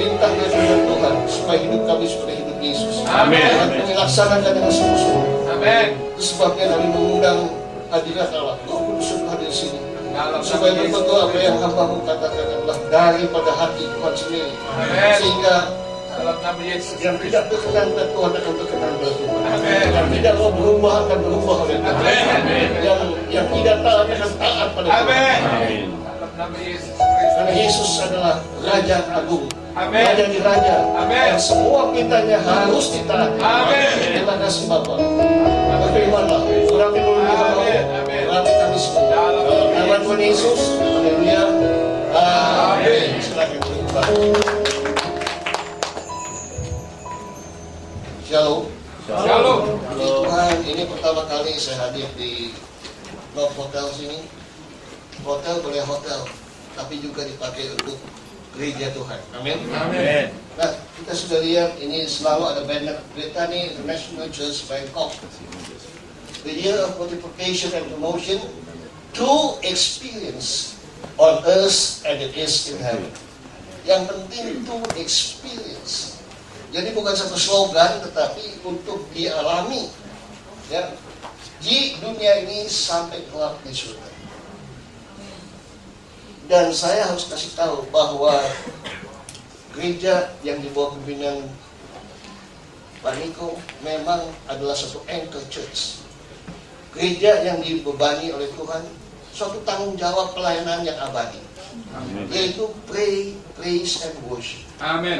perintah dari Tuhan supaya hidup kami seperti hidup Yesus. Amin. Dan kami laksanakan dengan sungguh-sungguh. Amin. Itu sebabnya kami mengundang hadirat Allah. Roh Kudus hadir di sini. Supaya betul apa yang hamba-Mu katakan adalah daripada hati Tuhan sendiri. Amin. Sehingga Dalam nama Yesus. yang tidak berkenan pada Tuhan akan berkenan pada Tuhan. Amin. Yang tidak mau berubah akan berubah oleh Tuhan. Amin. Yang tidak taat akan taat pada Tuhan. Amin. Dalam nama Yesus Kristus. Karena Yesus adalah Raja Agung. Amin. Raja di Raja. Amin. Yang semua perintahnya harus ditaati. Amin. Terima kasih Bapa. Berimanlah. Urapi dulu Amin. Amin. urapi kami semua. Dalam Nama Tuhan Yesus. Haleluya. Amin. Silakan berubah. Shalom. Shalom. Tuhan, ini pertama kali saya hadir di North Hotel sini. Hotel boleh hotel, tapi juga dipakai untuk gereja Tuhan. Amin. Amin. Nah, kita sudah lihat ini selalu ada banner Bethany International Church Bangkok. The year of multiplication and promotion, true experience on earth and it is in heaven. Yang penting itu experience. Jadi bukan satu slogan, tetapi untuk dialami, ya, di dunia ini sampai kelak di surga. Dan saya harus kasih tahu bahwa gereja yang di bawah pimpinan Pak Niko memang adalah satu anchor church. Gereja yang dibebani oleh Tuhan suatu tanggung jawab pelayanan yang abadi, yaitu pray, praise, and worship. Amin.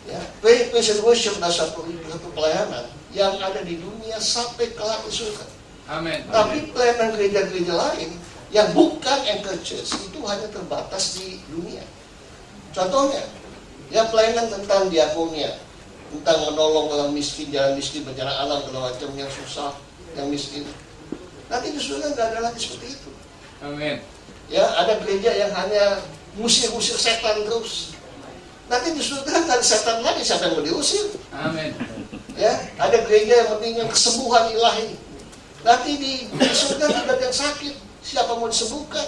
Ya, pray, praise, and worship adalah satu pelayanan yang ada di dunia sampai kelak di surga. Amin. Tapi pelayanan gereja-gereja lain yang bukan anchor church itu hanya terbatas di dunia. Contohnya, ya pelayanan tentang diakonia, tentang menolong orang miskin, jalan miskin, bencana alam, segala macam yang susah, yang miskin. Nanti di surga nggak ada lagi seperti itu. Amin. Ya, ada gereja yang hanya ngusir-ngusir setan terus. Nanti di surga nggak ada setan lagi, siapa yang mau diusir? Amin. Ya, ada gereja yang mementingkan kesembuhan ilahi. Nanti di surga tidak ada yang sakit, siapa mau disembuhkan?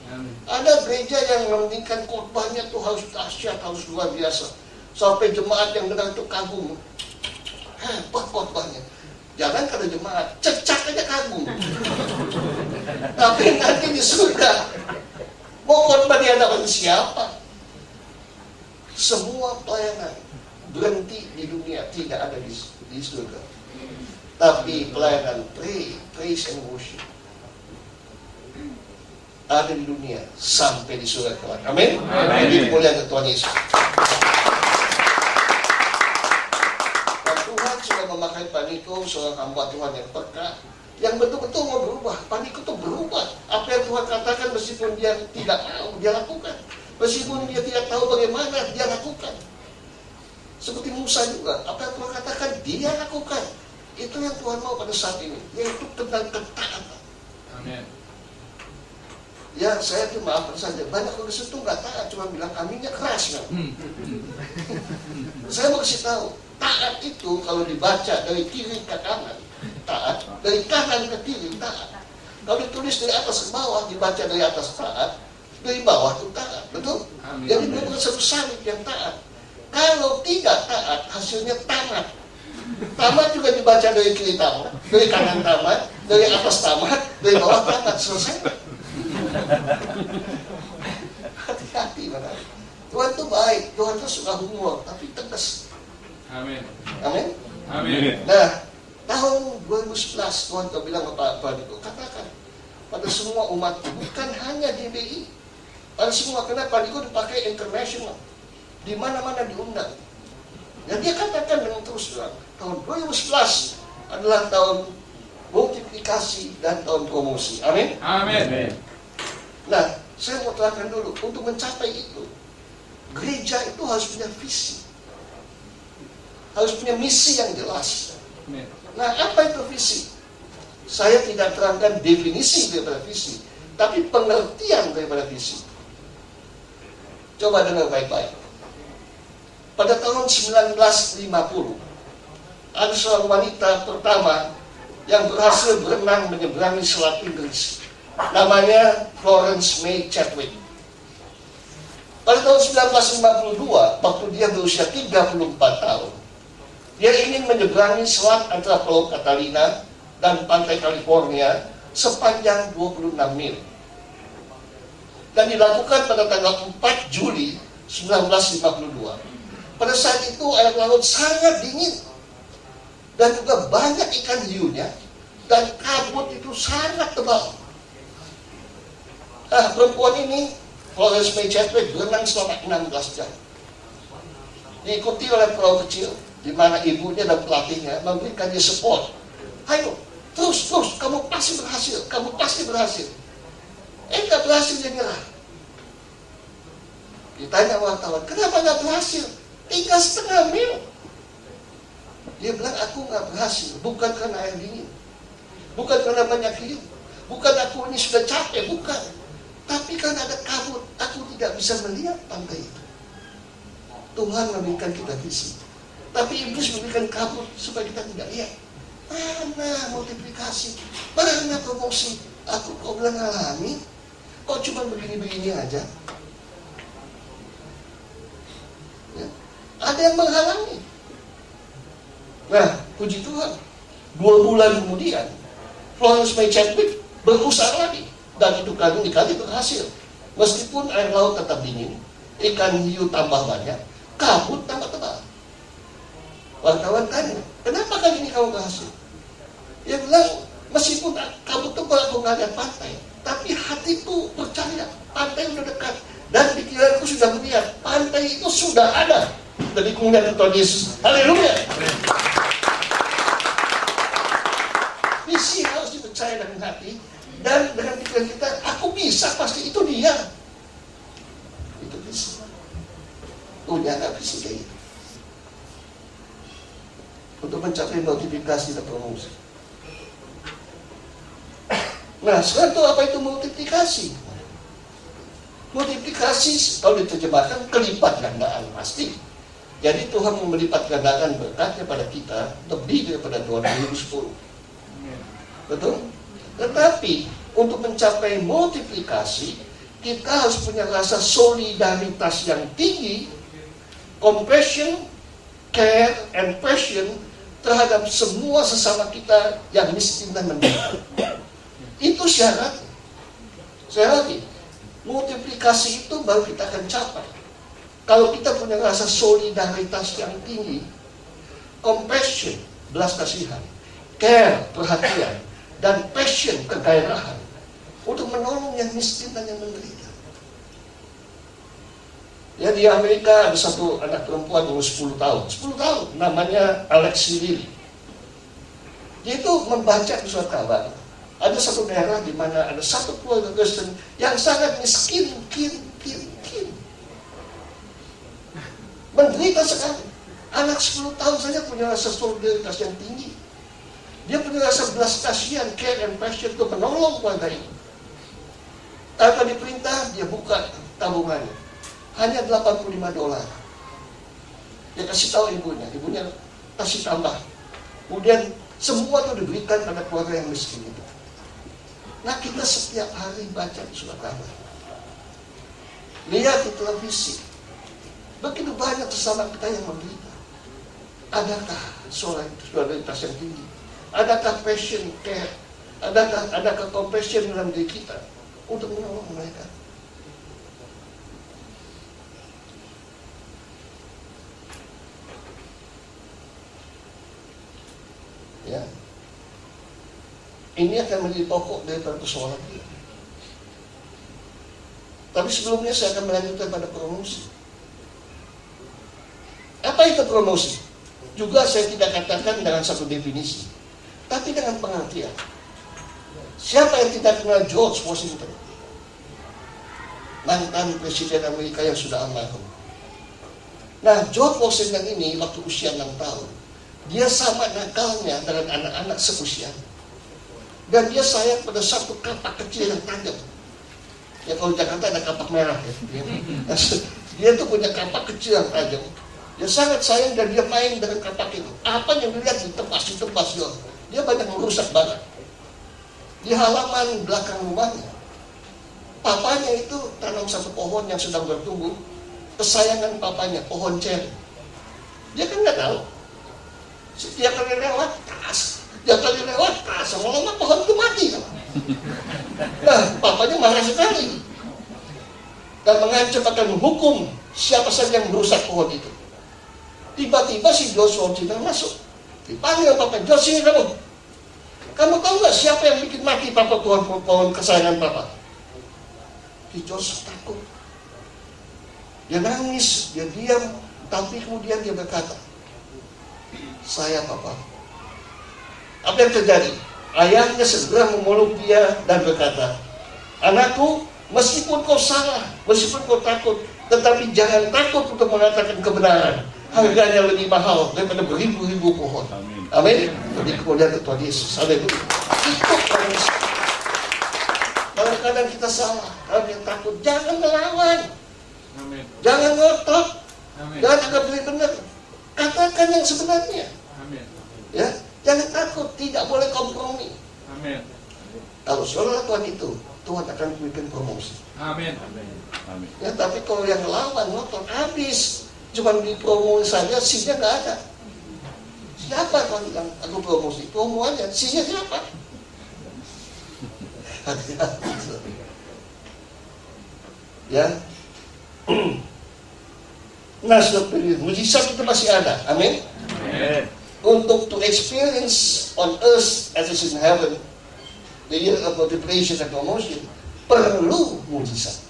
Amin. Ada gereja yang mementingkan khotbahnya tuh harus dahsyat, harus luar biasa. Sampai jemaat yang dengar itu kagum. Hebat khotbahnya. Jangan kada jemaat, cecak aja kagum. Tapi nanti di surga, mau khotbah di hadapan siapa? Semua pelayanan berhenti di dunia, tidak ada di surga. Tapi pelayanan pray, praise and worship ada di dunia sampai di surga kelak. Amin. Jadi kemuliaan Tuhan Yesus. Dan Tuhan sudah memakai Pak Niko, seorang hamba Tuhan yang peka, yang betul-betul mau berubah. Pak Niko itu berubah. Apa yang Tuhan katakan meskipun dia tidak tahu, dia lakukan. Meskipun dia tidak tahu bagaimana, dia lakukan. Seperti Musa juga, apa yang Tuhan katakan, dia lakukan. Itu yang Tuhan mau pada saat ini, yaitu tentang ketaatan. Amin. Ya, saya maafkan saja, banyak orang itu nggak taat, cuma bilang aminnya keras. Saya mau kasih tahu, taat itu kalau dibaca dari kiri ke kanan, taat. Dari kanan ke kiri, taat. Kalau ditulis dari atas ke bawah, dibaca dari atas taat, dari bawah itu taat, betul? Amin. Jadi bukan satu salib yang taat. Kalau tidak taat, hasilnya tamat. Tamat juga dibaca dari kiri tamat, dari kanan tamat, dari atas tamat, dari bawah tamat, selesai. Hati-hati benar. Tuhan itu baik, Tuhan itu suka humor, tapi tegas. Amin. Amin. Amin. Nah, tahun 2011 Tuhan itu bilang kepada Pak Niko, katakan pada semua umat, bukan hanya DBI, pada semua, karena Pak Niko dipakai internasional, di mana-mana diundang. Dan dia katakan dengan terus terang, tahun 2011 adalah tahun multiplikasi dan tahun promosi. Amin. Amin. Nah, saya mau terangkan dulu, untuk mencapai itu, gereja itu harus punya visi, harus punya misi yang jelas. Amin. Nah, apa itu visi? Saya tidak terangkan definisi daripada visi, tapi pengertian daripada visi. Coba dengar baik-baik. Pada tahun 1950, ada seorang wanita pertama yang berhasil berenang menyeberangi Selat Inggris. Namanya Florence May Chadwick. Pada tahun 1952, waktu dia berusia 34 tahun. Dia ingin menyeberangi selat antara Pulau Catalina dan pantai California sepanjang 26 mil. Dan dilakukan pada tanggal 4 Juli 1952. Pada saat itu air laut sangat dingin dan juga banyak ikan hiunya dan kabut itu sangat tebal. Perempuan ini, Florence May Chadwick, berenang selama 16 jam. Diikuti oleh perahu kecil, di mana ibunya dan pelatihnya memberikan dia support. Ayo, terus, kamu pasti berhasil. Nggak berhasil, dia nyerah. Ditanya wartawan, kenapa nggak berhasil? Tinggal setengah mil. Dia bilang, aku nggak berhasil, bukan karena air dingin, bukan karena banyak hiu, bukan aku ini sudah capek, bukan. Tapi karena ada kabut, aku tidak bisa melihat pantai itu. Tuhan memberikan kita visi, tapi iblis memberikan kabut supaya kita tidak lihat. Mana multiplikasi, mana promosi? Aku kok bilang alami, kok cuma begini-begini aja? Ya. Ada yang menghalangi. Nah, puji Tuhan, 2 bulan kemudian Florence May Chadwick berusaha lagi, dan itu kali berhasil. Meskipun air laut tetap dingin, ikan hiu tambah banyak, kabut tambah tebal. Wartawan tanya, kenapa kali ini kamu berhasil? Dia bilang, meskipun kabut tebal aku nggak lihat pantai, tapi hatiku percaya pantai udah dekat, dan pikiranku sudah melihat pantai itu sudah ada. Dari kemudian Tuhan Yesus, haleluya. Misi harus dipercaya dengan hati dan dengan pikiran kita. Aku bisa, pasti itu dia. Itu visi. Punya nggak visi kayak gitu? Untuk mencapai multiplikasi dan promosi. Nah, sekarang itu apa itu multiplikasi? Multiplikasi kalau diterjemahkan kelipat gandaan pasti. Jadi Tuhan melipat gandakan berkatnya pada kita lebih daripada 2010. Betul? Tetapi untuk mencapai multiplikasi, kita harus punya rasa solidaritas yang tinggi, compassion, care, and passion terhadap semua sesama kita yang miskin dan menderita. Itu syarat. Saya lagi, multiplikasi itu baru kita akan capai kalau kita punya rasa solidaritas yang tinggi, compassion, belas kasihan, care, perhatian, dan passion, kegairahan untuk menolong yang miskin dan yang menderita. Ya, di Amerika ada satu anak perempuan umur 10 tahun, namanya Alexi Lily. Dia itu membaca di suatu kabar, ada satu daerah di mana ada satu keluarga Kristen yang sangat miskin, menderita sekali. Anak 10 tahun saja punya rasa solidaritas yang tinggi. Dia punya rasa belas kasihan, care and passion untuk menolong keluarga ini. Tanpa diperintah, dia buka tabungannya. Hanya $85. Dia kasih tahu ibunya kasih tambah. Kemudian semua itu diberikan pada keluarga yang miskin itu. Nah, kita setiap hari baca di surat kabar, lihat di televisi, begitu banyak sesama kita yang menderita. Adakah solidaritas yang tinggi? Adakah passion, care? Adakah compassion dalam diri kita untuk menolong mereka? Ya, ini akan menjadi pokok daripada persoalan kita. Tapi sebelumnya saya akan melanjutkan pada promosi. Apa itu promosi? Juga saya tidak katakan dengan satu definisi, tapi dengan pengertian. Siapa yang tidak kenal George Washington, mantan presiden Amerika yang sudah almarhum? Nah, George Washington ini waktu usia 6 tahun, dia sama nakalnya dengan anak-anak seusia. Dan dia sayang pada satu kapak kecil yang tajam. Ya, kalau di Jakarta ada kapak merah ya. Dia tuh punya kapak kecil yang tajam. Dia sangat sayang dan dia main dengan kapak itu. Apa yang dilihat ditebas. Dia banyak merusak barang. Di halaman belakang rumahnya, papanya itu tanam satu pohon yang sedang bertumbuh. Kesayangan papanya, pohon ceri. Dia kan nggak tahu. Setiap kali lewat, keras. Setiap kali lewat, keras. Lama-lama pohon itu mati. Nah, papanya marah sekali. Dan mengancam akan menghukum siapa saja yang merusak pohon itu. Tiba-tiba si Joshua Cina masuk. Dipanggil papa, Joshua kamu. Kamu tahu nggak siapa yang bikin mati papa pohon kesayangan papa? Si Joshua takut. Dia nangis, dia diam. Tapi kemudian dia berkata, saya papa. Apa yang terjadi? Ayahnya segera memeluk dia dan berkata, anakku, meskipun kau salah, meskipun kau takut, tetapi jangan takut untuk mengatakan kebenaran. Harganya lebih mahal daripada beribu-ribu pohon. Amin. Jadi kemudian Tuhan Yesus. Haleluya. Ikut manusia. Kadang-kadang kita salah, kami takut. Jangan melawan. Amin. Jangan ngotot. Amin. Jangan anggap diri benar. Katakan yang sebenarnya. Amin. Ya, jangan takut. Tidak boleh kompromi. Amin. Kalau saudara Tuhan itu, Tuhan akan bikin promosi. Amin. Amin. Ya, tapi kalau yang lawan ngotot habis. Cuma dipromosi saja, C-nya nggak ada. Siapa kalau bilang aku promosi? Promo aja, C-nya siapa? Ya. Nah, sudah mujizat itu masih ada. Amin. Amin. Untuk to experience on earth as it is in heaven, the year of multiplication and promotion, perlu mujizat.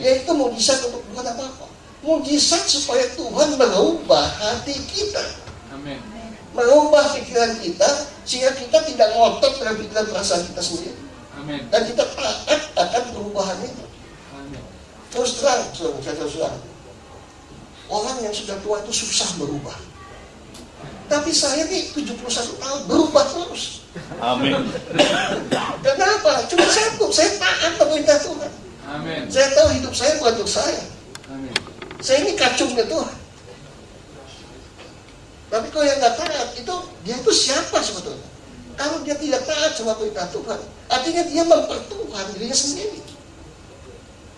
Yaitu mujizat untuk bukan apa-apa. Mujizat supaya Tuhan mengubah hati kita. Amin. Mengubah pikiran kita, sehingga kita tidak ngotot dengan pikiran perasaan kita sendiri. Amin. Dan kita taat akan perubahan itu. Amin. Terus terang, saudara-saudara, orang yang sudah tua itu susah berubah. Tapi saya nih 71 tahun berubah terus. Amin. Kenapa? Cuma satu, saya taat perintah Tuhan. Amin. Saya tahu hidup saya bukan untuk saya. Amin. Saya ini kacungnya Tuhan. Tapi kalau yang nggak taat, dia itu siapa sebetulnya? Kalau dia tidak taat sama perintah Tuhan, artinya dia mempertuhan dirinya sendiri.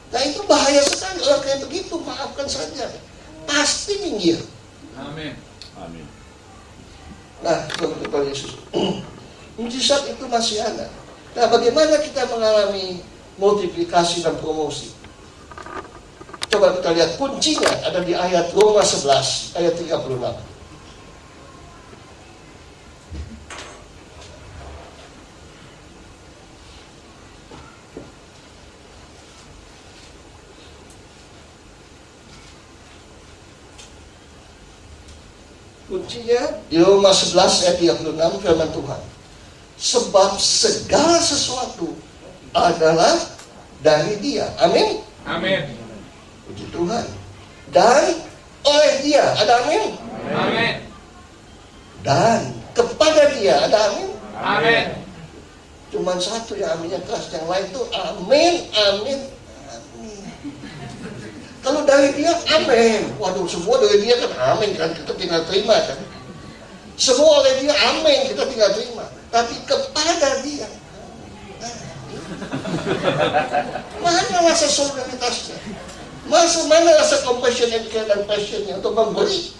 Nah itu bahaya sekali. Orang kayak begitu, maafkan saja, pasti minggir. Amin. Amin. Nah, Tuhan Yesus, mujizat itu masih ada. Nah, bagaimana kita mengalami multiplikasi dan promosi? Coba kita lihat kuncinya ada di ayat Roma 11 ayat 36. Kuncinya di Roma 11 ayat 36 firman Tuhan. Sebab segala sesuatu adalah dari Dia. Amin. Amin. Puji Tuhan. Dan oleh Dia, ada amin. Amin. Dan kepada Dia, ada amin. Amin. Cuman satu yang aminnya keras, yang lain itu amin, amin, amin. Kalau dari Dia, amin. Waduh, semua dari Dia kan amin kan, kita tinggal terima kan. Semua oleh Dia, amin, kita tinggal terima. Tapi kepada Dia, mana rasa solidaritasnya? Mana rasa compassion and care dan passionnya untuk memberi?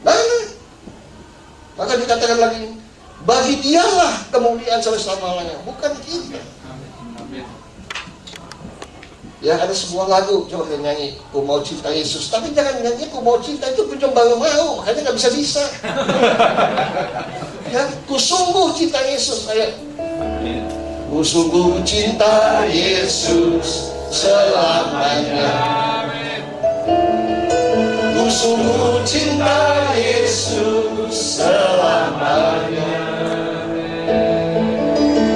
Mana? Maka dikatakan lagi, bagi Dialah kemuliaan sampai selama-lamanya, bukan kita. Amin. Ya, ada sebuah lagu, coba kita nyanyi, Ku Mau Cinta Yesus. Tapi jangan nyanyi Ku Mau Cinta, itu kunjung baru mau, makanya gak bisa-bisa. Ya, ku sungguh cinta Yesus. Ayo. Ku sungguh cinta Yesus selamanya. Ku sungguh cinta Yesus selamanya.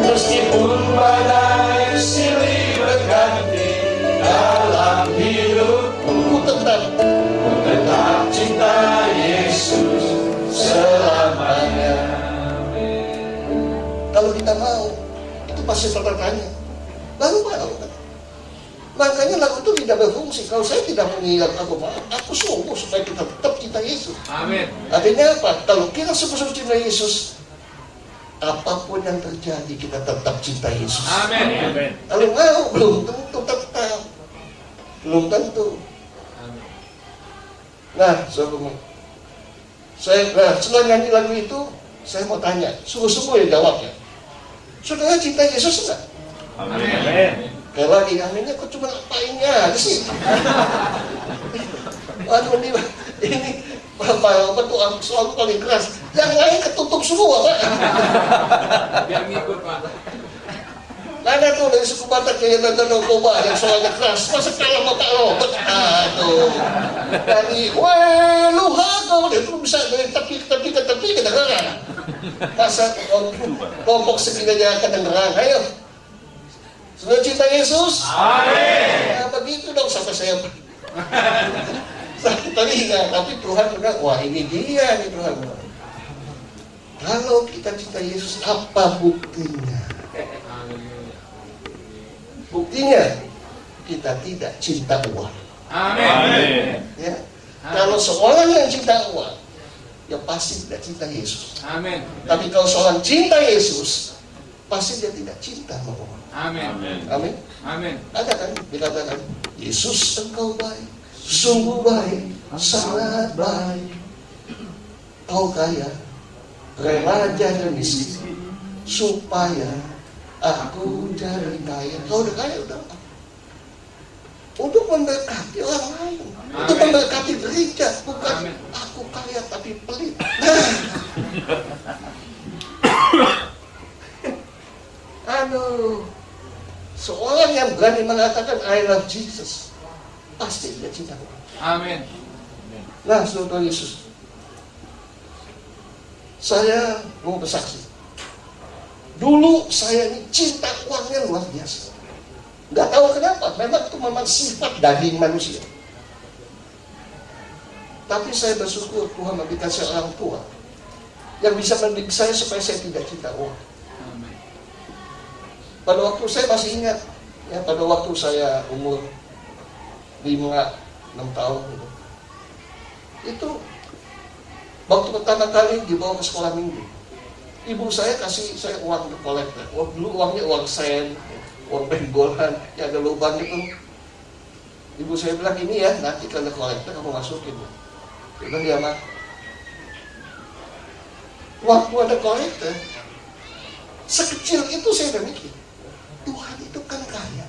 Meskipun badai silih berganti dalam hidupku, ku tetap cinta Yesus selamanya. Kalau kita mau, itu pasti bertanya. Lalu mau kan? Makanya lagu itu tidak berfungsi. Kalau saya tidak mengingat aku sungguh supaya kita tetap cinta Yesus. Amin. Artinya apa? Kalau kita sungguh-sungguh cinta Yesus, apapun yang terjadi kita tetap cinta Yesus. Amin. Amin. Kalau mau, belum tentu tetap. Belum tentu. Amin. Nah, setelah nyanyi lagu itu, saya mau tanya, sungguh-sungguh ya jawabnya. Saudara cinta Yesus enggak? Amin. Kayak lagi, aminnya kok cuma apainnya aja sih. Aduh ini Bapak tuh soal paling keras. Yang lain ketutup semua, Pak. Biar ngikut, Pak. Ada tuh dari suku Batak kayak narkoba yang soalnya keras. Masa kalah sama Pak Robert? Aduh. Dari luha kau dia tuh bisa dari tepi ke tepi kedengeran. Masa kelompok segini aja kedengeran. Ayo. Sudah cinta Yesus? Amin. Nah, begitu dong sampai saya sakit telinga. Tapi Tuhan bilang, wah ini dia nih Tuhan. Kalau kita cinta Yesus, apa buktinya? Buktinya kita tidak cinta uang. Amin. Ya. Kalau seorang yang cinta uang, ya pasti tidak cinta Yesus. Amin. Tapi kalau seorang cinta Yesus, pasti dia tidak cinta sama uang. Amin. Amin. Amin. Ada kan dikatakan, Yesus engkau baik, sungguh baik, sangat baik. Kau kaya, rela jadi miskin, supaya aku jadi kaya. Kau udah kaya, udah untuk memberkati orang lain, untuk memberkati gereja, bukan aku kaya tapi pelit. Aduh, seorang yang berani mengatakan I love Jesus, pasti dia cinta Tuhan. Amin. Nah, saudara Yesus, saya mau bersaksi. Dulu saya ini cinta uangnya luar biasa. Nggak tahu kenapa, memang sifat daging manusia. Tapi saya bersyukur Tuhan memberikan saya orang tua yang bisa mendidik saya supaya saya tidak cinta uang. Amin. Pada waktu saya masih ingat, ya pada waktu saya umur 5-6 tahun gitu. Itu waktu pertama kali dibawa ke sekolah minggu. Ibu saya kasih saya uang di kolektor. Dulu uangnya uang sen, uang penggolan, ya ada lubang itu. Ibu saya bilang, ini ya, nanti kalau kolektor kamu masukin. Dia bilang, ya mak. Waktu ada kolektor, sekecil itu saya udah mikir, Tuhan itu kan kaya.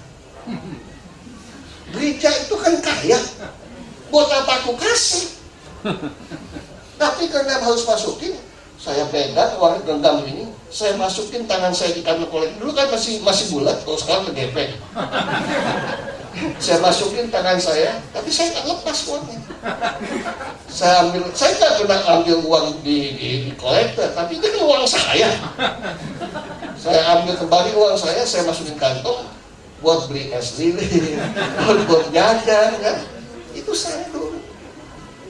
Gereja itu kan kaya. Buat apa aku kasih? Tapi karena harus masukin, saya pegang uang genggam ini, saya masukin tangan saya di kantong kolektor. Dulu kan masih bulat, kalau sekarang ngegepeng. Saya masukin tangan saya, tapi saya nggak lepas uangnya. Saya nggak pernah ambil uang di kolektor, tapi itu kan uang saya. Saya ambil kembali uang saya masukin kantong buat beli es lilin, buat jajan, kan? Itu saya dulu.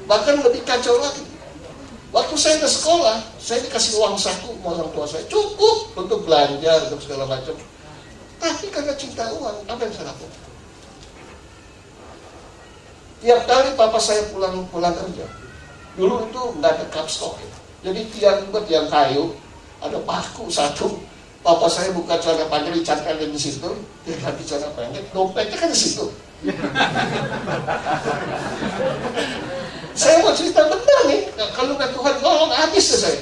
Bahkan lebih kacau lagi. Waktu saya ke sekolah, saya dikasih uang saku sama orang tua saya, cukup untuk belanja, untuk segala macam. Tapi karena cinta uang, apa yang saya lakukan? Tiap kali papa saya pulang kerja, dulu itu nggak ada kapstok ya. Jadi tiang kayu, ada paku satu. Papa saya buka celana panjang, dicantolin di situ, dia ganti celana pendek, dompetnya kan di situ. Saya mau cerita benar nih, kalau nggak Tuhan tolong habis ya saya.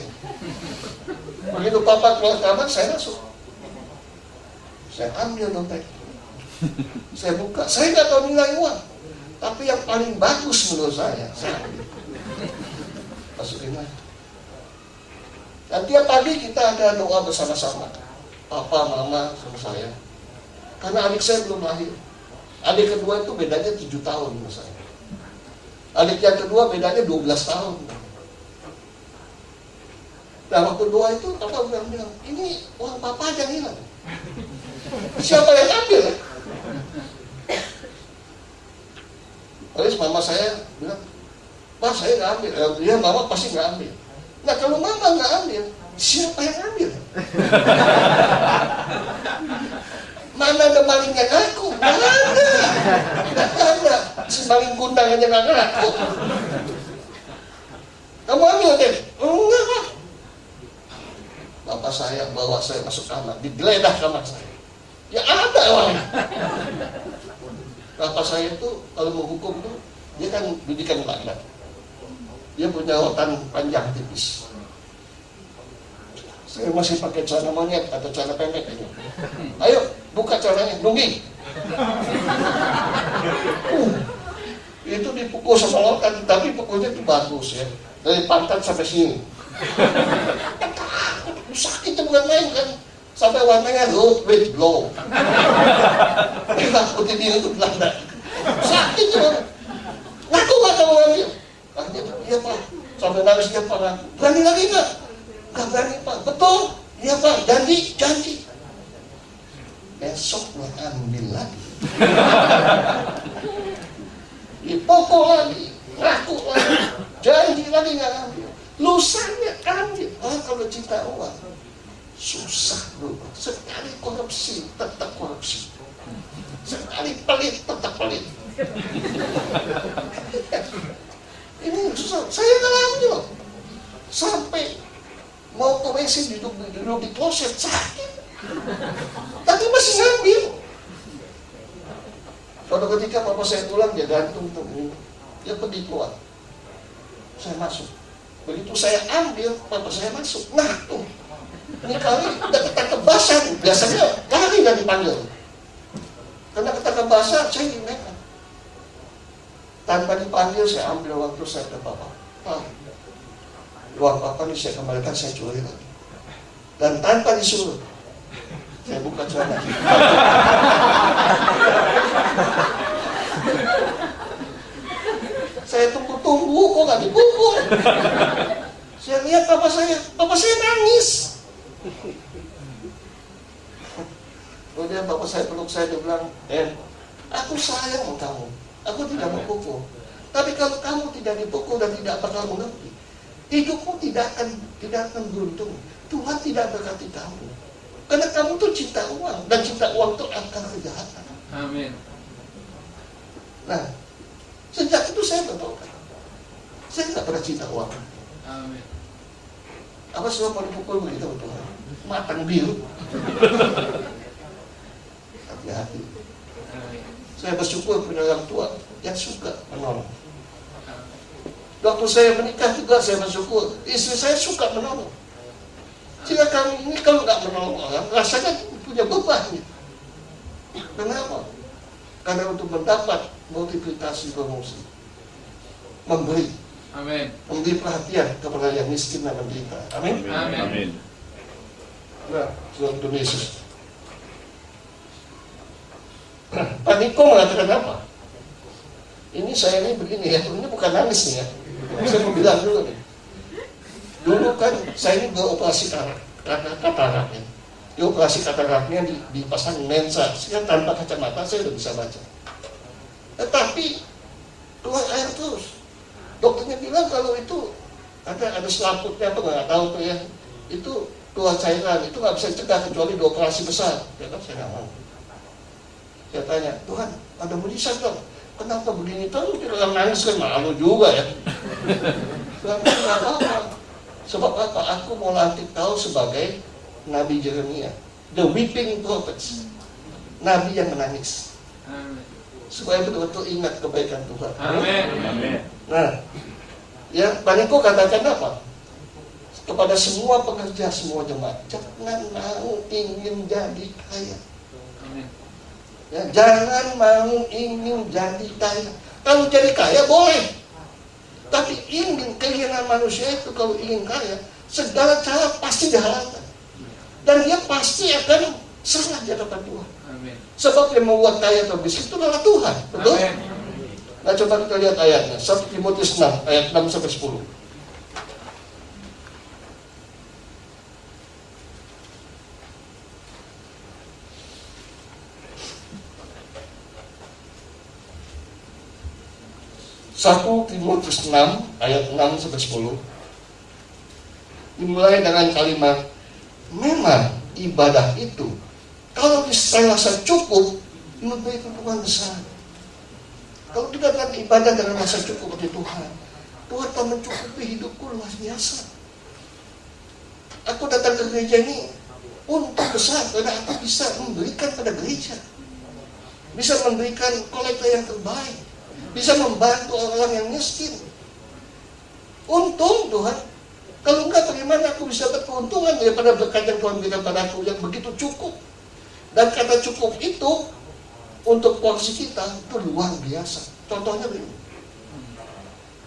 Begitu papa keluar kamar, saya masuk. Saya ambil dompet, saya buka, saya nggak tahu nilai uang, tapi yang paling bagus menurut saya ambil. Masukin lagi. Dan tiap pagi kita ada doa bersama-sama, papa, mama, sama saya. Karena adik saya belum lahir. Adik kedua itu bedanya 7 tahun sama saya. Adik yang kedua bedanya 12 tahun. Nah waktu doa itu papa bilang, ini uang papa aja hilang. Siapa yang ambil? Terus mama saya bilang, Pak saya nggak ambil. Ya mama pasti nggak ambil. Nah kalau mama nggak ambil, siapa yang ambil? Mana ada maling yang ngaku? Nggak ada. Si maling kundang aja nggak ngaku. Kamu ambil deh? Enggak Pak. Bapak saya bawa saya masuk kamar, digeledah kamar saya. Ya ada uangnya. Bapak saya itu kalau menghukum tuh, dia kan bidikan laknat. Dia punya rotan panjang tipis. Saya masih pakai celana monyet atau celana pendek ini. Ayo, buka celananya, nungging. Itu dipukul sama rotan, tapi pukulnya itu bagus ya. Dari pantat sampai sini. Sakitnya bukan main kan. Sampai warnanya road with blow. Kita putih dia itu Belanda. Sakitnya. Ngaku gak kamu ambil? Akhirnya, iya Pak. Sampai nangis dia Pak. Berani lagi gak? Gak berani Pak. Betul. Iya Pak. Janji. Besok ambil lagi. Dipukul lagi. Ngaku lagi. Janji lagi gak ambil. Lusanya ambil. Kalau cinta uang susah bro. Sekali korupsi tetap korupsi. Sekali pelit tetap pelit. Ini susah. Saya ngalamin loh. Sampai mau ke WC duduk di kloset sakit. Tapi masih ngambil. Suatu ketika papa saya pulang dia gantung tuh. Dia pergi keluar. Saya masuk. Begitu saya ambil, papa saya masuk. Nah tuh. Ini kali udah ketangkep basah. Biasanya lari nggak dipanggil. Karena ketangkep basah, saya diingatkan. Tanpa dipanggil, saya ambil uang terus saya ke papa. Uang papa ini saya kembalikan, saya curi lagi. Dan tanpa disuruh, saya buka celana. Saya tunggu-tunggu, kok nggak dipukul. Saya lihat papa saya nangis. Kemudian bapak saya peluk saya, dia bilang, aku sayang kamu, aku tidak memukul. Tapi kalau kamu tidak dipukul dan tidak bakal mengerti, hidupmu tidak akan beruntung. Tuhan tidak berkati kamu. Karena kamu tuh cinta uang, dan cinta uang itu akar kejahatan. Amin. Nah, sejak itu saya bertobat. Saya tidak pernah cinta uang. Amin. Apa semua mau dipukul begitu Tuhan? Matang biru. Hati-hati. Saya bersyukur punya orang tua yang suka menolong. Waktu saya menikah juga saya bersyukur istri saya suka menolong. Jika kami ini kalau nggak menolong orang, rasanya punya beban. Kenapa? Karena untuk mendapat multiplikasi promosi, memberi, memberi perhatian kepada yang miskin dan menderita. Amin. Amin. Nah, Tuhan Yesus. Pak Niko mengatakan apa? Ini saya ini begini ya, ini bukan nangis nih ya. Saya mau bilang dulu nih. Dulu kan saya ini beroperasi katarak ya. Di operasi kataraknya dipasang lensa, sehingga tanpa kacamata saya udah bisa baca. Tetapi keluar air terus. Dokternya bilang kalau itu ada selaputnya apa nggak tahu tuh ya. Itu keluar cairan, itu nggak bisa cegah kecuali di operasi besar. Ya kan saya nggak mau. Saya tanya, Tuhan ada mujizat dong. Kenapa begini terus? Dia nangis kan malu juga ya. Tuhan nggak apa-apa. Sebab apa? Aku mau lantik kau sebagai Nabi Yeremia, the weeping prophets, Nabi yang menangis. Amin. Supaya betul-betul ingat kebaikan Tuhan. Amin. Nah, ya Pak Niko katakan apa? Kepada semua pekerja, semua jemaat, jangan mau ingin jadi kaya. Amin. Ya, jangan mau ingin jadi kaya. Kalau jadi kaya boleh, tapi ingin keinginan manusia itu kalau ingin kaya, segala cara pasti dihalalkan. Dan dia pasti akan salah di hadapan Tuhan. Amin. Sebab yang membuat kaya atau miskin itu adalah Tuhan. Betul? Amin. Nah coba kita lihat ayatnya. 1 Timotius 6 ayat 6 sampai 10. Satu Timotius 6 ayat 6 sampai 10 dimulai dengan kalimat, memang ibadah itu kalau saya rasa cukup memberi keuntungan besar. Kalau kita akan ibadah dengan rasa cukup bagi Tuhan, Tuhan akan mencukupi hidupku luar biasa. Aku datang ke gereja ini untuk besar karena aku bisa memberikan pada gereja, bisa memberikan kolektor yang terbaik, bisa membantu orang yang miskin. Untung Tuhan. Kalau enggak, bagaimana aku bisa dapat keuntungan daripada berkat yang Tuhan berikan padaku yang begitu cukup. Dan kata cukup itu untuk porsi kita itu luar biasa. Contohnya begini.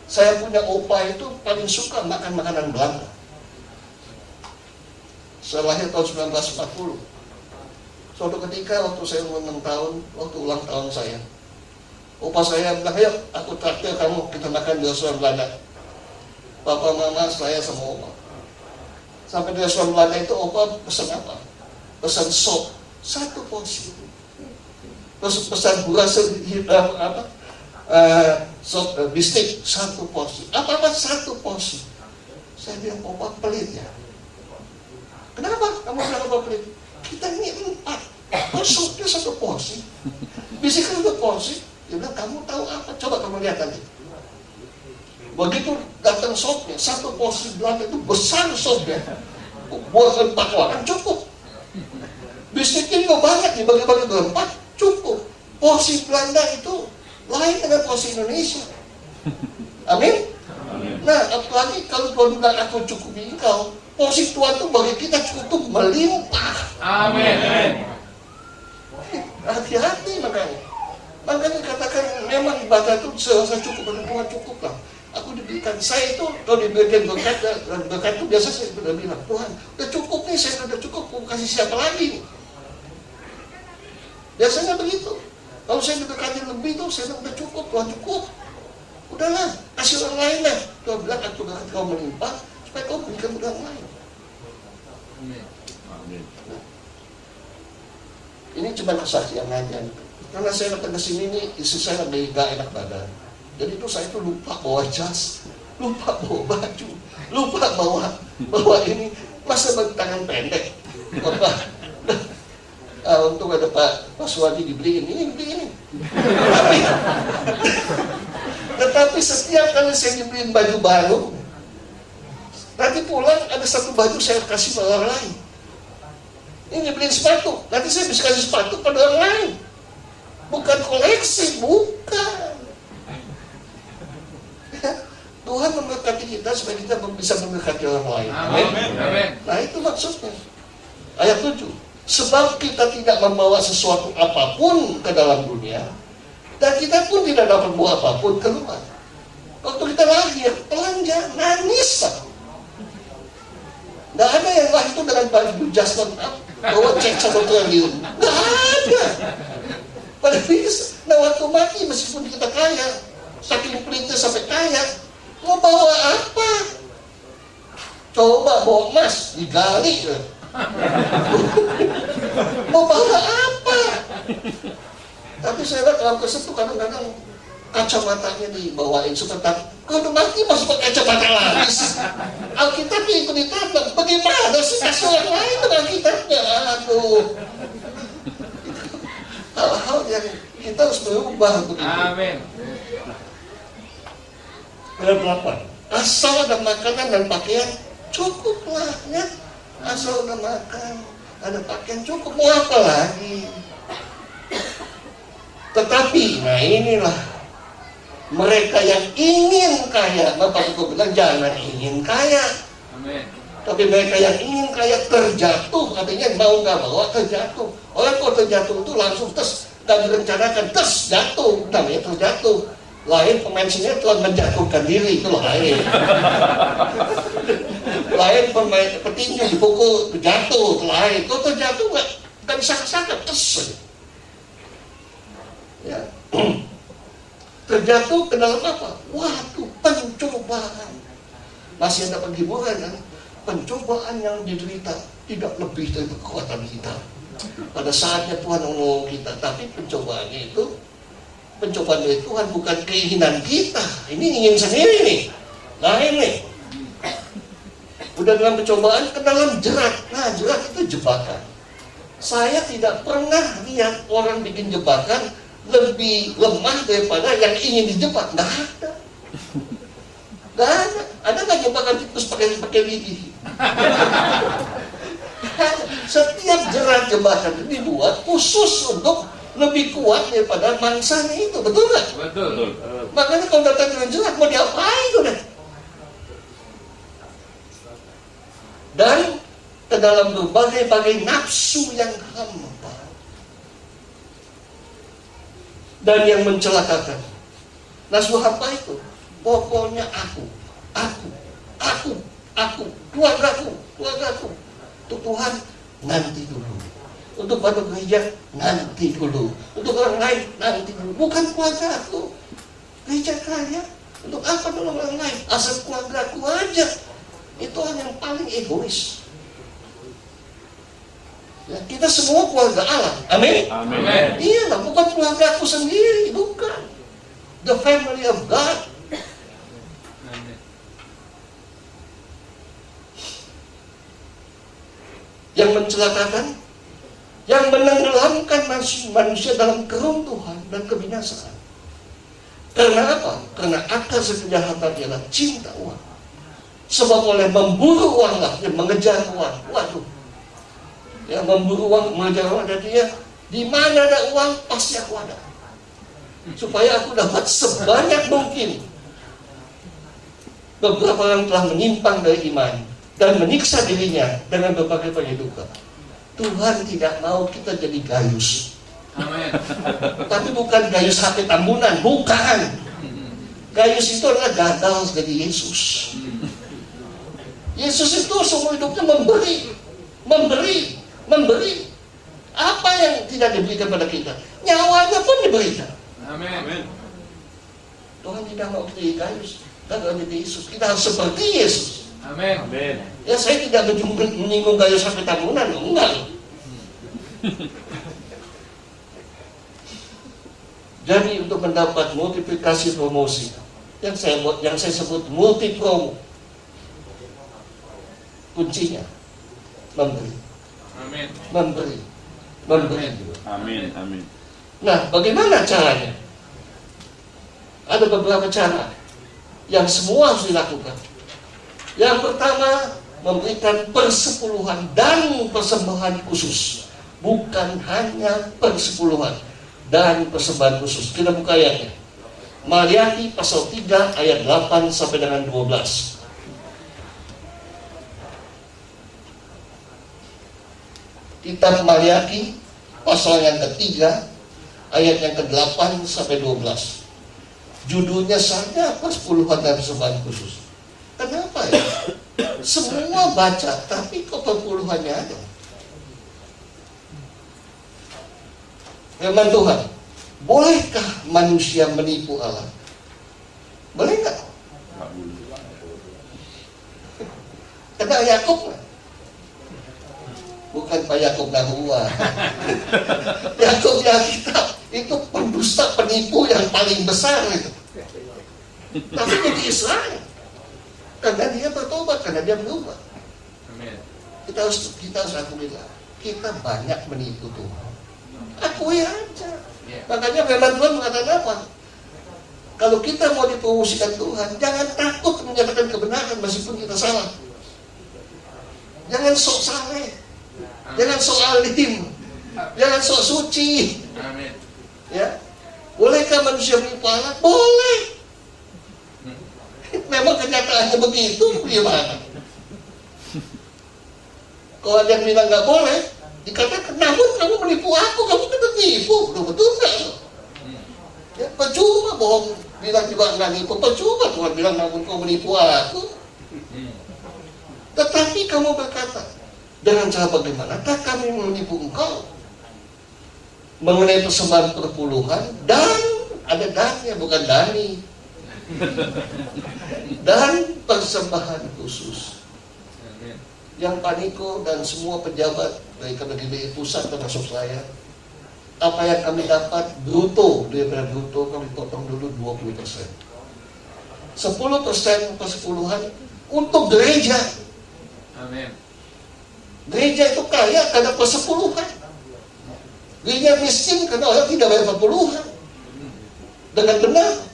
Saya punya opa itu paling suka makan makanan Belanda. Saya lahir tahun 1940. Suatu ketika waktu saya umur 6 tahun, waktu ulang tahun saya, opa saya bilang, ayo aku traktir kamu, kita makan di restoran Belanda. Papa, mama, saya sama opa. Sampai di restoran Belanda itu opa pesan apa? Pesan sop, 1 porsi. Terus pesan buah sop bistik 1 porsi. Apa-apa 1 porsi. Saya bilang, opa pelit ya. Kenapa kamu bilang opa pelit? Kita ini 4. Oh, sopnya 1 porsi. Bistiknya 1 porsi. Dia bilang, kamu tahu apa? Coba kamu lihat nanti. Begitu datang sopnya, 1 porsi Belanda itu besar sopnya. Buat 4 orang cukup. Bistiknya juga banyak, dibagi-bagi berempat, cukup. Porsi Belanda itu lain dengan porsi Indonesia. Amin? Nah, apalagi kalau Tuhan bilang aku cukupi engkau, porsi Tuhan itu bagi kita cukup melimpah. Amin. Hati-hati makanya. Makanya katakan memang ibadah itu serasa cukup, dan Tuhan cukup lah. Aku diberikan, saya itu kalau diberikan berkat itu biasa saya sudah bilang, Tuhan udah cukup nih, saya udah cukup, mau kasih siapa lagi nih? Biasanya begitu. Kalau saya diberkati lebih tuh, saya udah cukup, Tuhan cukup. Udahlah, kasih orang lain lah. Tuhan bilang, aku berkat kau melimpah, supaya kau berikan orang lain. Amin. Ini cuma kesaksian aja. Karena saya datang ke sini nih, istri saya lagi gak enak badan. Jadi itu saya tuh lupa bawa jas, lupa bawa baju, lupa bawa ini. Masa tangan pendek. Untung ada Pak Suwadi dibeliin ini. Tetapi setiap kali saya dibeliin baju baru, nanti pulang ada 1 baju saya kasih pada orang lain. Ini dibeliin sepatu, nanti saya bisa kasih sepatu pada orang lain. Bukan koleksi, bukan. Tuhan memberkati kita supaya kita bisa memberkati orang lain. Amin. Nah itu maksudnya. Ayat 7. Sebab kita tidak membawa sesuatu apapun ke dalam dunia, dan kita pun tidak dapat bawa apapun keluar. Waktu kita lahir, telanjang, nangis. Nggak ada yang lahir itu dengan baju jas lengkap, bawa cek 1 triliun. Nggak ada. Pada bisa. Nah waktu mati meskipun kita kaya, saking pelitnya sampai kaya, mau bawa apa? Coba bawa emas, digali. Mau bawa apa? Tapi saya lihat kalau kesentuh kadang-kadang kacamatanya dibawain sebentar. Kalau udah mati masuk pakai kacamata lagi. Alkitab ikut ditantang. Bagaimana sih kasih orang lain dengan Alkitabnya? Aduh. Hal-hal yang kita harus berubah begitu. Amin. Ayat 8. Asal ada makanan dan pakaian, cukuplah ya. Asal ada makan, ada pakaian, cukup, mau apa lagi? Tetapi, nah inilah mereka yang ingin kaya. Bapak Ibu bilang jangan ingin kaya. Amin. Tapi mereka yang ingin kaya terjatuh, artinya mau nggak bawa terjatuh. Orang kalau terjatuh itu langsung nggak direncanakan, jatuh, namanya terjatuh. Lain pemain sinetron menjatuhkan diri, itu lain. Lain pemain petinju dipukul jatuh, lain. Kalau terjatuh nggak disangka-sangka, ya. Terjatuh ke dalam apa? Waduh, pencobaan. Masih ada penghiburan kan? Pencobaan yang diderita tidak lebih dari kekuatan kita. Pada saatnya Tuhan menolong kita, tapi pencobaannya itu pencobaan dari Tuhan, bukan keinginan kita. Ini ingin sendiri nih. Lain nih. Udah dalam pencobaan ke dalam jerat. Nah, jerat itu jebakan. Saya tidak pernah lihat orang bikin jebakan lebih lemah daripada yang ingin dijebak. Nggak ada. Nggak ada. Ada nggak jebakan tikus pakai gigi? Setiap jerat jebakan itu dibuat khusus untuk lebih kuat daripada mangsanya itu, betul nggak? Betul. Makanya kalau datang dengan jerat mau diapain udah? dalam berbagai-bagai nafsu yang hampa dan yang mencelakakan. Nafsu hampa itu pokoknya aku, keluargaku. Untuk Tuhan nanti dulu. Untuk batu gereja nanti dulu. Untuk orang lain nanti dulu. Bukan keluarga aku. Gereja kaya. Untuk apa nolong orang lain? Asal keluarga aku aja. Itu hal yang paling egois. Ya, kita semua keluarga Allah. Amin. Amin. Iya lah, bukan keluarga aku sendiri, bukan. The family of God. Yang mencelakakan, yang menenggelamkan manusia dalam keruntuhan dan kebinasaan. Karena apa? Karena akar kejahatan ialah cinta uang. Sebab oleh memburu uang lah, dia mengejar uang. Waduh, ya memburu uang, mengejar uang, dan dia di mana ada uang pasti aku ada. Supaya aku dapat sebanyak mungkin. Beberapa orang telah menyimpang dari iman dan menyiksa dirinya dengan berbagai duka. Tuhan tidak mau kita jadi gayus. Amin. Tapi bukan gayus hati tambunan, bukan. Gayus itu adalah gagal dari Yesus. Yesus itu semua hidupnya memberi. Apa yang tidak diberikan pada kita? Nyawanya pun diberikan. Amin. Tuhan tidak mau kita jadi gayus. Gagal dari Yesus. Kita harus seperti Yesus. Amin. Ya, saya tidak menyinggung gayus hati tambunan, enggak. Jadi untuk mendapat multiplikasi promosi yang saya sebut multi promo, kuncinya memberi. Amin. Nah, bagaimana caranya? Ada beberapa cara yang semua harus dilakukan. Yang pertama, memberikan persepuluhan dan persembahan khusus. Bukan hanya persepuluhan dan persembahan khusus. Kita buka ayatnya. Maliaki pasal 3 ayat 8 sampai dengan 12. Kitab Maliaki pasal yang ketiga ayat yang ke-8 sampai 12. Judulnya saja persepuluhan dan persembahan khusus. Kenapa ya? Semua baca, tapi kok perpuluhannya ada? Firman Tuhan, bolehkah manusia menipu Allah? Boleh nggak? Kata Yakub, bukan Pak Yakub Nahua. Yakub yang kita itu pendusta, penipu yang paling besar itu. Tapi di Israel, karena dia bertobat, karena dia berubah. Amin. Kita harus akui lah, kita banyak menipu Tuhan. Akui aja. Makanya firman Tuhan mengatakan apa? Kalau kita mau dipromosikan Tuhan, jangan takut menyatakan kebenaran meskipun kita salah. Jangan sok saleh, jangan sok alim, jangan sok suci. Amin. Ya, bolehkah manusia menipu Allah? Boleh. Memang kenyataannya begitu, gimana? Kalau ada yang bilang nggak boleh, dikatakan, namun kamu menipu aku, kamu kena tipu, betul nggak? Ya, percuma bohong, bilang juga nggak nipu, percuma Tuhan bilang namun kau menipu aku. Tetapi kamu berkata, dengan cara bagaimanakah kami menipu engkau? Mengenai persembahan perpuluhan, dan ada dannya, bukan dani. Dan persembahan khusus. Yang Paniko dan semua pejabat dari KBGBI pusat termasuk saya, apa yang kami dapat bruto, daripada bruto kami potong dulu 20%. 10% persepuluhan untuk gereja. Amin. Gereja itu kaya karena persepuluhan. Gereja miskin karena orang tidak bayar persepuluhan dengan benar.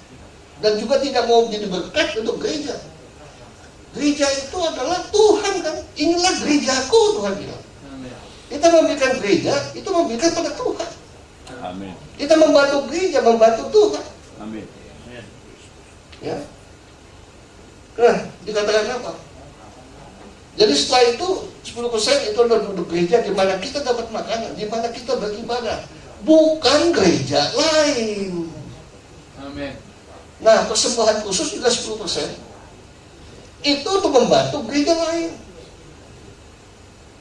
Dan juga tidak mau menjadi berkat untuk gereja. Gereja itu adalah Tuhan kan. Inilah gerejaku, Tuhan bilang. Amin. Kita memberikan gereja, itu memberikan pada Tuhan. Amin. Kita membantu gereja, membantu Tuhan. Amin. Ya. Nah, dikatakan apa? Jadi setelah itu 10% itu adalah duduk gereja di mana kita dapat makanan, di mana kita beribadah, bukan gereja lain. Amin. Nah, persembahan khusus juga 10%. Itu untuk membantu gereja lain.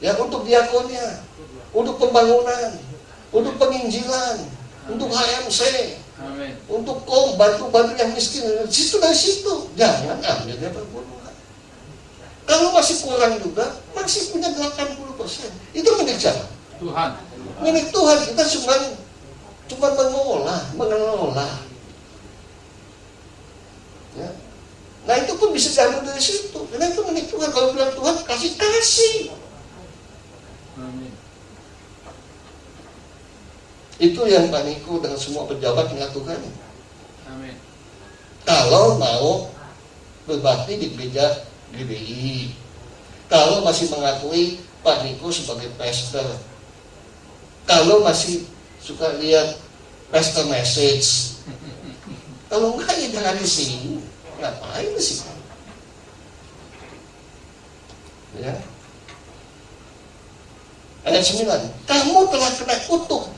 Ya, untuk diakonnya, untuk pembangunan, untuk penginjilan, untuk HMC, Amin. untuk bantu yang miskin. Dari situ. Jangan ambilnya perburuan. Kalau masih kurang juga, masih punya 80%. Itu milik siapa? Tuhan. Milik Tuhan. Kita cuma mengelola. Ya. Nah itu pun bisa diambil dari situ. Karena itu milik Tuhan. Kalau bilang Tuhan kasih. Amin. Itu yang Pak Niko dengan semua pejabat melakukan. Amin. Kalau mau berbakti di gereja GBI, kalau masih mengakui Pak Niko sebagai pastor, kalau masih suka lihat pastor message, kalau enggak ya jangan di sini. Ngapain di sini? Ya. Ayat 9, kamu telah kena kutuk,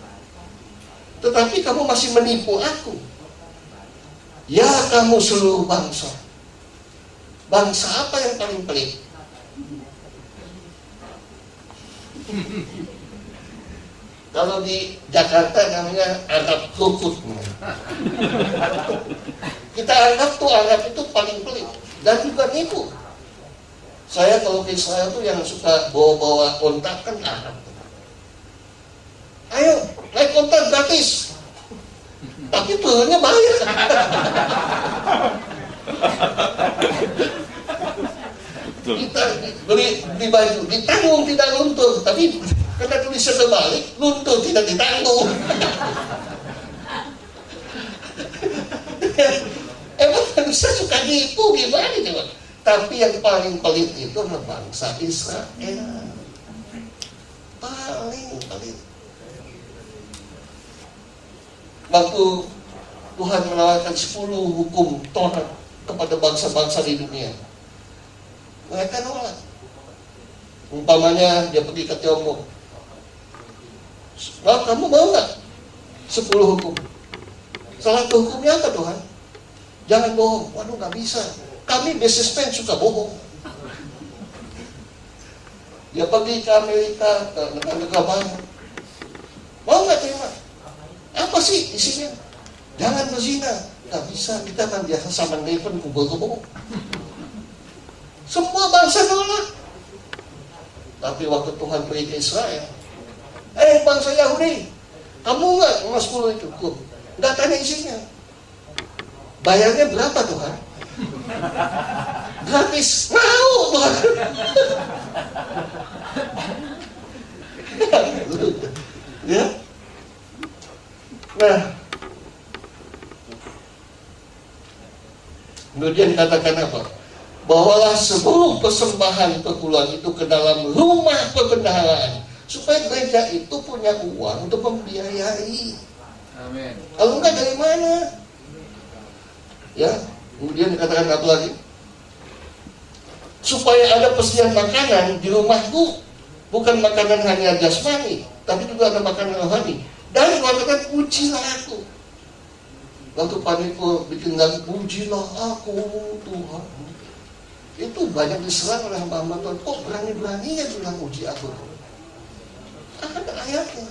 tetapi kamu masih menipu aku. Ya kamu seluruh bangsa. Bangsa apa yang paling pelit? Kalau di Jakarta namanya Arab Hukut. Kita anggap tuh Arab itu paling pelit dan juga nipu. Saya kalau ke Israel tuh yang suka bawa-bawa kontak kan Arab. Ayo naik kontak gratis, tapi turunnya bayar. Kita beli baju ditanggung tidak luntur, tapi kena tulisan terbalik, luntur tidak ditanggung. Emang manusia suka nipu gimana coba? Tapi yang paling pelit itu adalah bangsa Israel. Paling pelit. Waktu Tuhan menawarkan 10 hukum Taurat kepada bangsa-bangsa di dunia, mereka nolak. Umpamanya dia pergi ke Tiongkok, nah, kamu mau nggak 10 hukum? Salah satu hukumnya apa Tuhan? Jangan bohong. Waduh nggak bisa. Kami businessman suka bohong. Dia pergi ke Amerika, ke negara baru. Mau nggak terima? Apa sih isinya? Jangan berzina. Nggak bisa. Kita kan biasa sama Neven kumpul-kumpul. Semua bangsa nolak. Tapi waktu Tuhan pergi ke Israel, bangsa Yahudi, kamu nggak mau 10 itu? Nggak tanya isinya. Bayarnya berapa Tuhan? Gratis. Mau Tuhan. Ya. Nah, kemudian katakan apa? Bawalah seluruh persembahan perpuluhan itu ke dalam rumah perbendaharaan, supaya gereja itu punya uang untuk membiayai. Amin. Kalau enggak dari mana? Ya, kemudian dikatakan apa lagi? Supaya ada persediaan makanan di rumahku, bukan makanan hanya jasmani, tapi juga ada makanan rohani. Dan mengatakan pujilah aku. Waktu Pak Niko bikin lagu pujilah aku Tuhan, itu banyak diserang oleh hamba-hamba Tuhan. Kok berani-beraninya bilang puji aku? Ada ayatnya.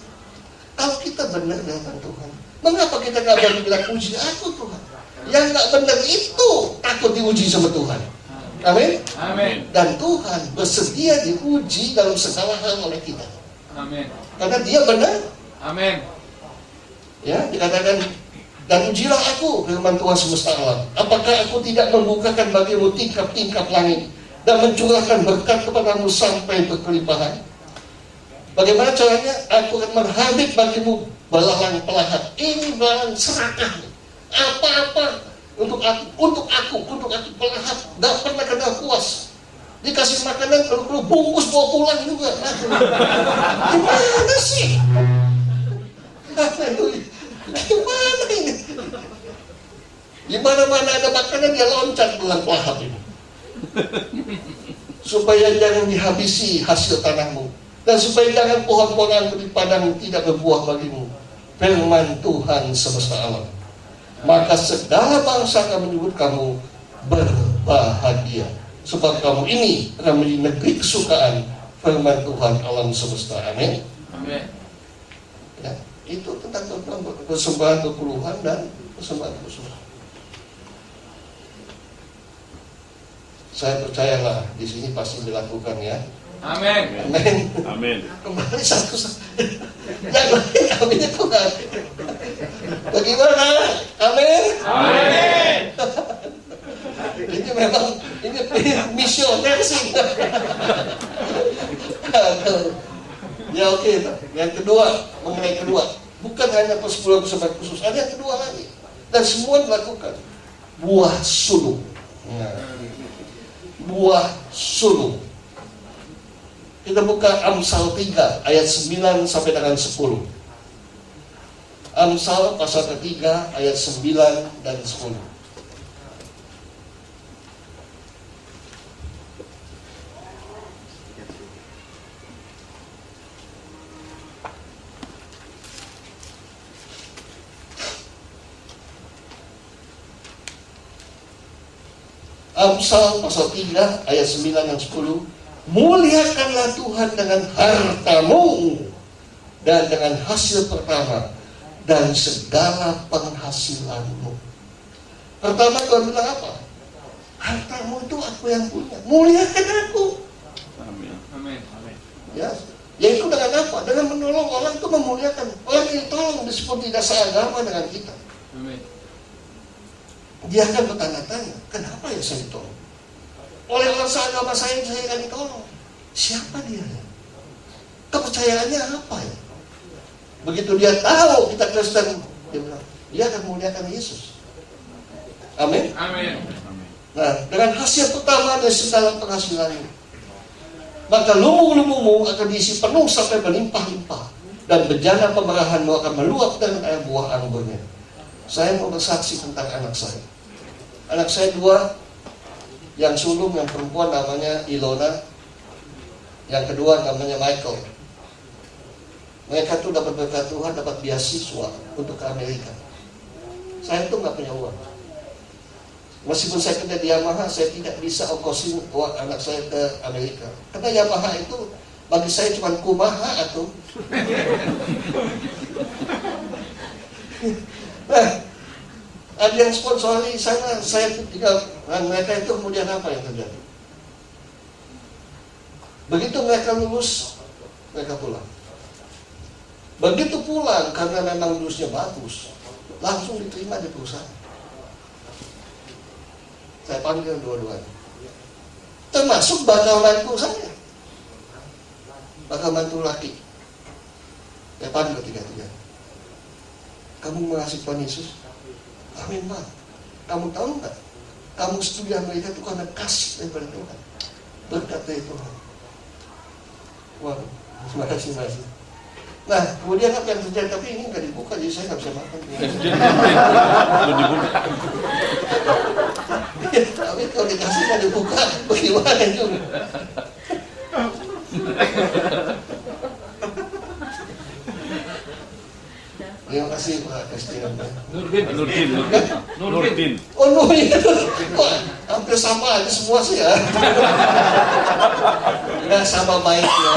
Kalau kita benar dengan Tuhan, mengapa kita nggak berani bilang puji aku Tuhan? Yang nggak benar itu takut diuji sama Tuhan. Amin. Amin. Dan Tuhan bersedia diuji dalam segala hal oleh kita. Amin. Karena Dia benar. Amin. Ya, dikatakan, dan ujilah aku, firman Tuhan semesta alam. Apakah aku tidak membukakan bagimu tingkap-tingkap langit dan mencurahkan berkat kepadamu sampai berkelimpahan? Bagaimana caranya? Aku akan menghabis bagimu belalang pelahat. Ini belalang serakah. Apa-apa untuk aku pelahat. Gak pernah kena puas. Dikasih makanan, kalau bungkus bawa pulang juga. Gimana sih? Gimana ini? Di mana-mana ada makanan dia loncat bulan pelahat ini. supaya jangan dihabisi hasil tanahmu, dan supaya jangan pohon-pohon di padang tidak berbuah bagimu. Firman Tuhan semesta alam. Maka segala bangsa akan menyebut kamu berbahagia, sebab kamu ini akan menjadi negeri kesukaan firman Tuhan alam semesta. Amin. Amin. Ya, itu tentang persembahan kepuluhan dan persembahan khusus. Saya percayalah di sini pasti dilakukan ya. Amin. Amin. Amin. Kembali satu. Jangan amin itu kan. Bagaimana? Amin. Amin. Ini memang ini misioner sih. Ya oke. Yang kedua, mengenai kedua, bukan hanya persepuluhan persembahan khusus, ada yang kedua lagi. Dan semua dilakukan. Buah sulung. Nah, buah sulung. Kita buka Amsal 3 ayat 9 sampai dengan 10. Amsal pasal ketiga ayat 9 dan 10. Amsal pasal 3 ayat 9 dan 10. Muliakanlah Tuhan dengan hartamu dan dengan hasil pertama dan segala penghasilanmu. Pertama Tuhan bilang apa? Hartamu itu aku yang punya. Muliakan aku. Amin. Amin. Amin. Ya, yaitu dengan apa? Dengan menolong orang itu memuliakan. Orang yang tolong disebut tidak seagama dengan kita. Amin. Dia akan bertanya-tanya, kenapa ya saya ditolong? Oleh orang seagama saya akan ditolong. Siapa dia? Kepercayaannya apa ya? Begitu dia tahu kita Kristen, dia bilang, dia akan memuliakan Yesus. Amin. Amin. Nah, dengan hasil pertama dari segala penghasilanmu, maka lumbung-lumbungmu akan diisi penuh sampai berlimpah-limpah, dan bejana pemerahanmu akan meluap dengan air buah anggurnya. Saya mau bersaksi tentang anak saya. Anak saya dua, yang sulung, yang perempuan namanya Ilona, yang kedua namanya Michael. Mereka tuh dapat berkat Tuhan, dapat beasiswa untuk ke Amerika. Saya tuh nggak punya uang. Meskipun saya kerja di Yamaha, saya tidak bisa ongkosin uang anak saya ke Amerika. Karena Yamaha itu bagi saya cuma Kumaha atau. Nah, ada yang sponsori sana, saya tinggal, dan mereka itu kemudian apa yang terjadi? Begitu mereka lulus, mereka pulang. Begitu pulang, karena memang lulusnya bagus, langsung diterima di perusahaan. Saya panggil dua-duanya, termasuk bakal mantu saya, bakal mantu laki. Saya panggil tiga-tiga. Kamu mengasihi Tuhan Yesus? Amin, Pak. Kamu tahu nggak? Kamu studi Amerika itu karena kasih daripada Tuhan, berkat dari Tuhan. Wah, terima kasih. Nah, kemudian apa yang terjadi? Tapi ini nggak dibuka, jadi saya nggak bisa makan. Belum dibuka. Tapi kalau dikasih nggak dibuka, bagaimana juga? Terima kasih Pak Christian. Nurdin. Oh Nurdin. Kok hampir sama aja semua sih ya. Nggak sama baiknya.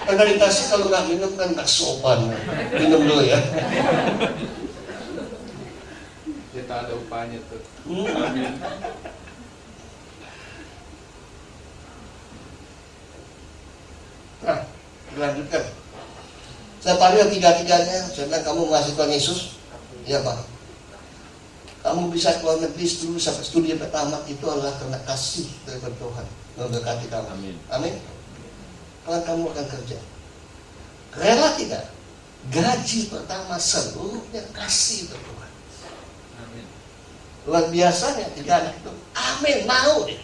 Karena dikasih kalau nggak minum kan nggak sopan. Minum dulu ya. Kita ada upahnya tuh. Amin. Nah, dilanjutkan. Saya panggil tiga-tiganya, saya bilang, kamu mengasihi Tuhan Yesus? Iya Pak. Kamu bisa keluar negeri dulu sampai studi pertama itu adalah karena kasih dari Tuhan memberkati kamu. Amin. Amin. Kalau kamu akan kerja, rela tidak? Gaji pertama seluruhnya kasih dari Tuhan. Amin. Luar biasanya tiga anak itu, amin, mau deh.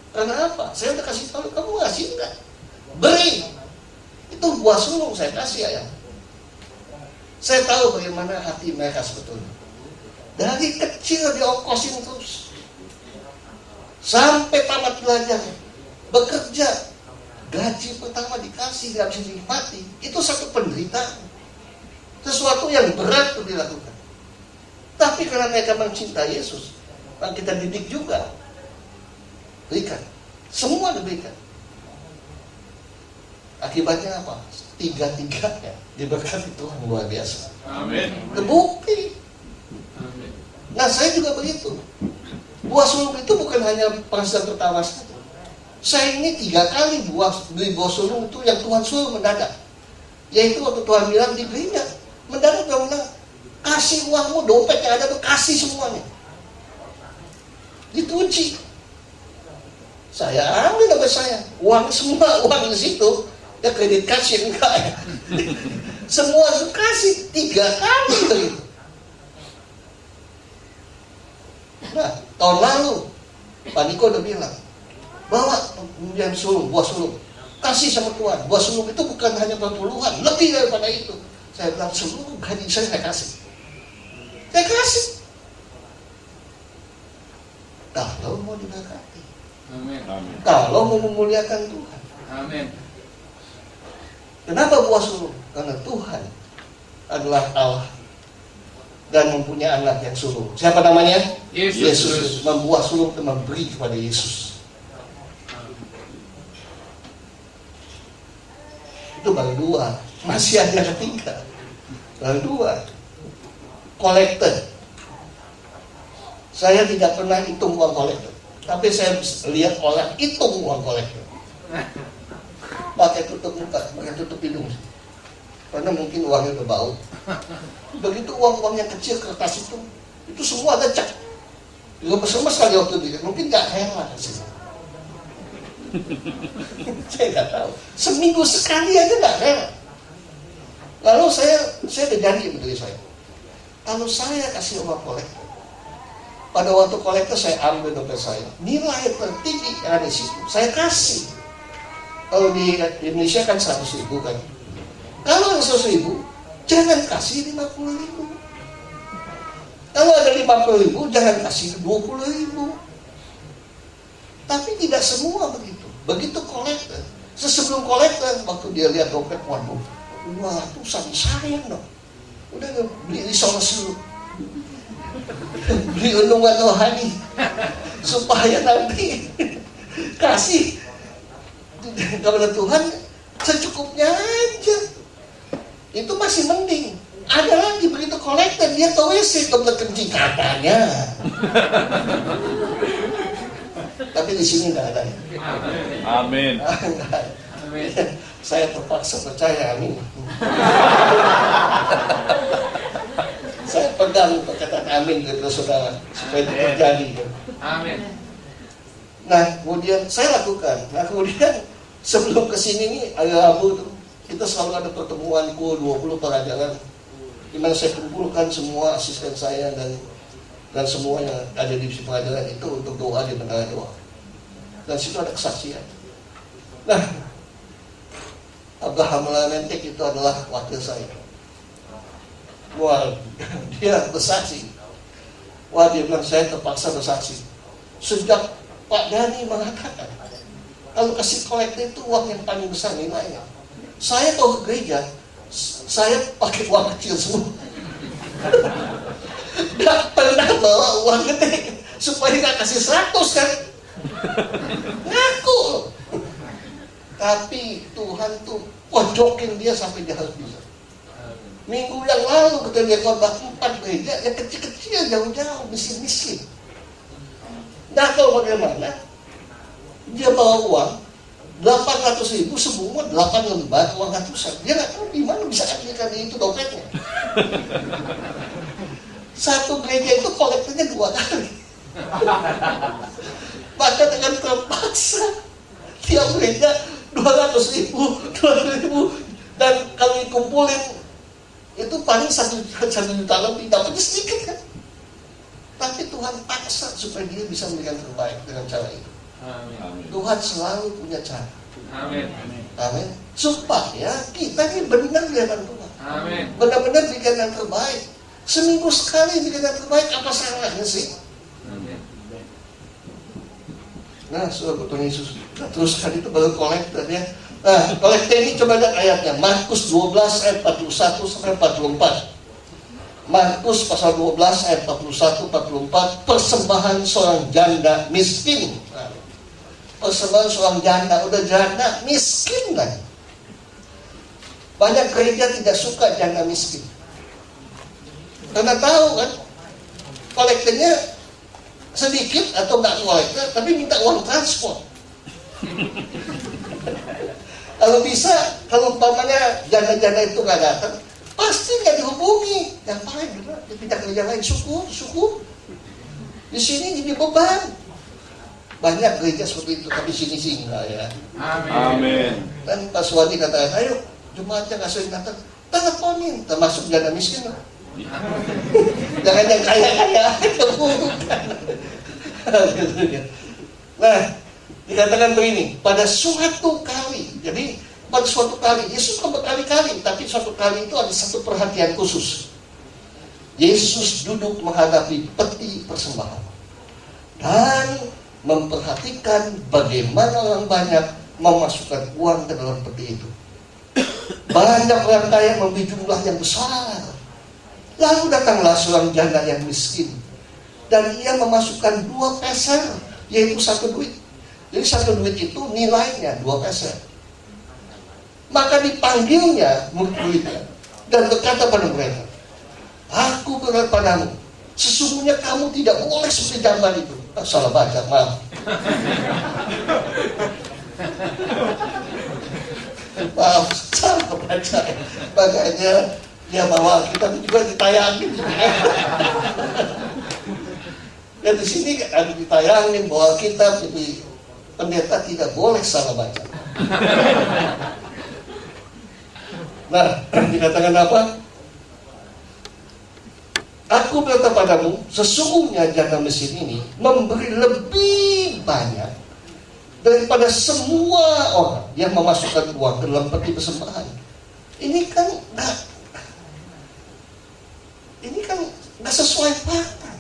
Karena apa? Saya udah kasih tahu, kamu ngasih enggak? Beri. Itu buah sulung saya kasih ya. Saya tahu bagaimana hati mereka sebetulnya. Dari kecil diongkosin terus. sampai tamat belajar, bekerja, gaji pertama dikasih, nggak bisa dinikmati, itu satu penderitaan, sesuatu yang berat untuk dilakukan. Tapi karena mereka mencintai Yesus, dan kita didik juga, berikan, semua diberikan. Akibatnya apa? Tiga-tiganya diberkati Tuhan luar biasa. Amin. Terbukti. Amin. Nah, saya juga begitu. Buah sulung itu bukan hanya perasaan pertama saja. Saya ini 3 kali beli buah sulung itu yang Tuhan suruh mendadak. Yaitu waktu Tuhan bilang di gereja, mendadak Tuhan bilang, kasih uangmu, dompet yang ada tuh kasih semuanya. Dituji. Saya ambil dompet saya, uang semua, uang di situ, ya kredit kasih enggak ya. Semua itu kasih 3 kali begitu. Nah, tahun lalu Pak Niko udah bilang, bawa kemudian sulung, buah sulung, kasih sama Tuhan. Buah sulung itu bukan hanya perpuluhan, lebih daripada itu. Saya bilang seluruh gaji saya kasih. Saya kasih. Kalau mau diberkati, Amin. Amin. kalau mau memuliakan Tuhan. Amin. Kenapa buah sulung? Karena Tuhan adalah Allah dan mempunyai anak yang sulung. Siapa namanya? Yesus. Membuah sulung dan memberi kepada Yesus. Itu baru 2. Masih ada yang ketiga. Baru 2. Kolektor. Saya tidak pernah hitung uang kolektor, tapi saya lihat orang hitung uang kolektor. Pakai tutup muka, pakai tutup hidung, karena mungkin uangnya udah bau. Begitu uang-uang yang kecil kertas itu semua ada cap. Lemes-lemes kali waktu itu, mungkin nggak heran sih. Saya nggak tahu. Seminggu sekali aja nggak heran. Lalu saya udah janji sama diri saya, kalau saya kasih uang kolektor, pada waktu kolektor saya ambil dompet saya, nilai tertinggi yang ada di situ saya kasih. Kalau di Indonesia kan 100.000 kan. Kalau yang 100.000, jangan kasih 50.000. Kalau ada 50.000, jangan kasih 20.000. Tapi tidak semua begitu. Begitu kolektor. Sebelum kolektor, waktu dia lihat dompet, waduh, 200-an sayang dong. Udah beli risol dulu. Beli undungan rohani supaya nanti kasih kepada Tuhan secukupnya aja. Itu masih mending. Ada lagi begitu kolektor, dia ke WC untuk kencing katanya. Tapi di sini nggak ada. Amin. Amin. Saya terpaksa percaya, amin. Saya pegang perkataan amin dari saudara supaya itu terjadi. Amin. Nah, kemudian saya lakukan. Nah, kemudian sebelum kesini nih, hari Rabu tuh, kita selalu ada pertemuan 20 pelajaran, di mana saya kumpulkan semua asisten saya dan semua yang ada di pelajaran itu untuk doa di menara doa. Dan situ ada kesaksian. Nah, Abraham Lamentek itu adalah wakil saya. Wah, dia bersaksi. Wah, dia bilang saya terpaksa bersaksi. Sejak Pak Dhani mengatakan, kalau kasih kolektor itu uang yang paling besar nilainya. Saya kalau ke gereja, saya pakai uang kecil semua. Gak pernah bawa uang gede supaya gak kasih 100 kan. Ngaku. Tapi Tuhan tuh pojokin dia sampai dia harus bisa. Minggu yang lalu kita lihat khotbah 4 gereja yang kecil-kecil jauh-jauh miskin-miskin. Nah, kalau bagaimana? Dia bawa uang 800.000 semua 8 lembar uang ratusan. Dia nggak tahu di mana bisa ambilkan itu dompetnya. Satu gereja itu kolektornya 2 kali. Maka dengan terpaksa tiap gereja 200.000, 200.000, dan kalau dikumpulin itu paling 1 juta lebih, dapatnya sedikit kan. Tapi Tuhan paksa supaya dia bisa memberikan terbaik dengan cara itu. Amin. Tuhan selalu punya cara. Amin. Amin. Supaya kita ini benar di hadapan Tuhan. Amin. Benar-benar bikin yang terbaik. Seminggu sekali bikin yang terbaik, apa salahnya sih? Amin. Nah, saudara Tuhan Yesus. Nah, teruskan itu baru kolektor ya. Nah, kolektor ini coba lihat ayatnya. Markus 12 ayat 41 sampai 44. Markus pasal 12 ayat 41-44. Persembahan seorang janda miskin. Nah, persembahan seorang janda, udah janda miskin lagi. Banyak gereja tidak suka janda miskin. Karena tahu kan, kolektornya sedikit atau nggak kolektor, tapi minta uang transport. Kalau bisa, kalau umpamanya janda-janda itu nggak datang, pasti nggak dihubungi. Yang paling juga, dia pindah kerja lain, syukur. Di sini jadi beban. Banyak gereja seperti itu, tapi sini sih enggak ya. Amin. Dan Pak Suwadi katakan, ayo jemaatnya nggak sering datang, teleponin, termasuk janda miskin. Jangan yang kaya-kaya aja, bukan. Nah, dikatakan begini, pada suatu kali, jadi pada suatu kali, Yesus kan berkali-kali, tapi suatu kali itu ada satu perhatian khusus. Yesus duduk menghadapi peti persembahan dan memperhatikan bagaimana orang banyak memasukkan uang ke dalam peti itu. Banyak orang kaya memberi jumlah yang besar. Lalu datanglah seorang janda yang miskin, dan ia memasukkan 2 peser, yaitu 1 duit. Jadi 1 duit itu nilainya 2 peser. Maka dipanggilnya murid-muridnya dan berkata pada mereka, aku berkata padamu, sesungguhnya kamu tidak boleh seperti jamban itu. Salah baca, maaf. Maaf, salah baca. Makanya dia bawa kita juga ditayangin. Dan di sini ada ditayangin bahwa kita jadi pendeta tidak boleh salah baca. Nah, dikatakan apa? Aku berkata padamu, sesungguhnya janda miskin ini memberi lebih banyak daripada semua orang yang memasukkan uang ke dalam peti persembahan. Ini kan nggak sesuai fakta.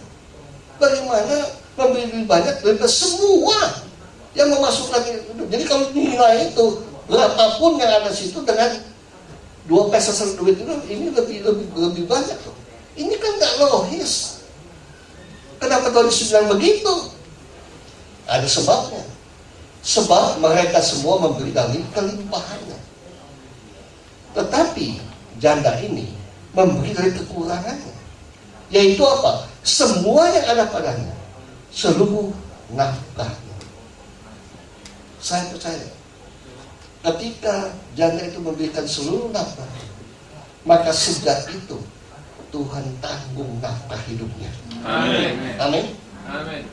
Bagaimana memberi lebih banyak daripada semua yang memasukkan itu? Jadi kalau nilai itu berapapun yang ada situ dengan 2 peser 1 duit itu, ini lebih banyak tuh. Ini kan nggak logis. Kenapa Tuhan Yesus bilang begitu? Ada sebabnya. Sebab mereka semua memberi dari kelimpahannya. Tetapi janda ini memberi dari kekurangannya. Yaitu apa? Semua yang ada padanya. Seluruh nafkahnya. Saya percaya, ketika janda itu memberikan seluruh nafkah, maka sejak itu Tuhan tanggung nafkah hidupnya. Amin. Amin. Amin.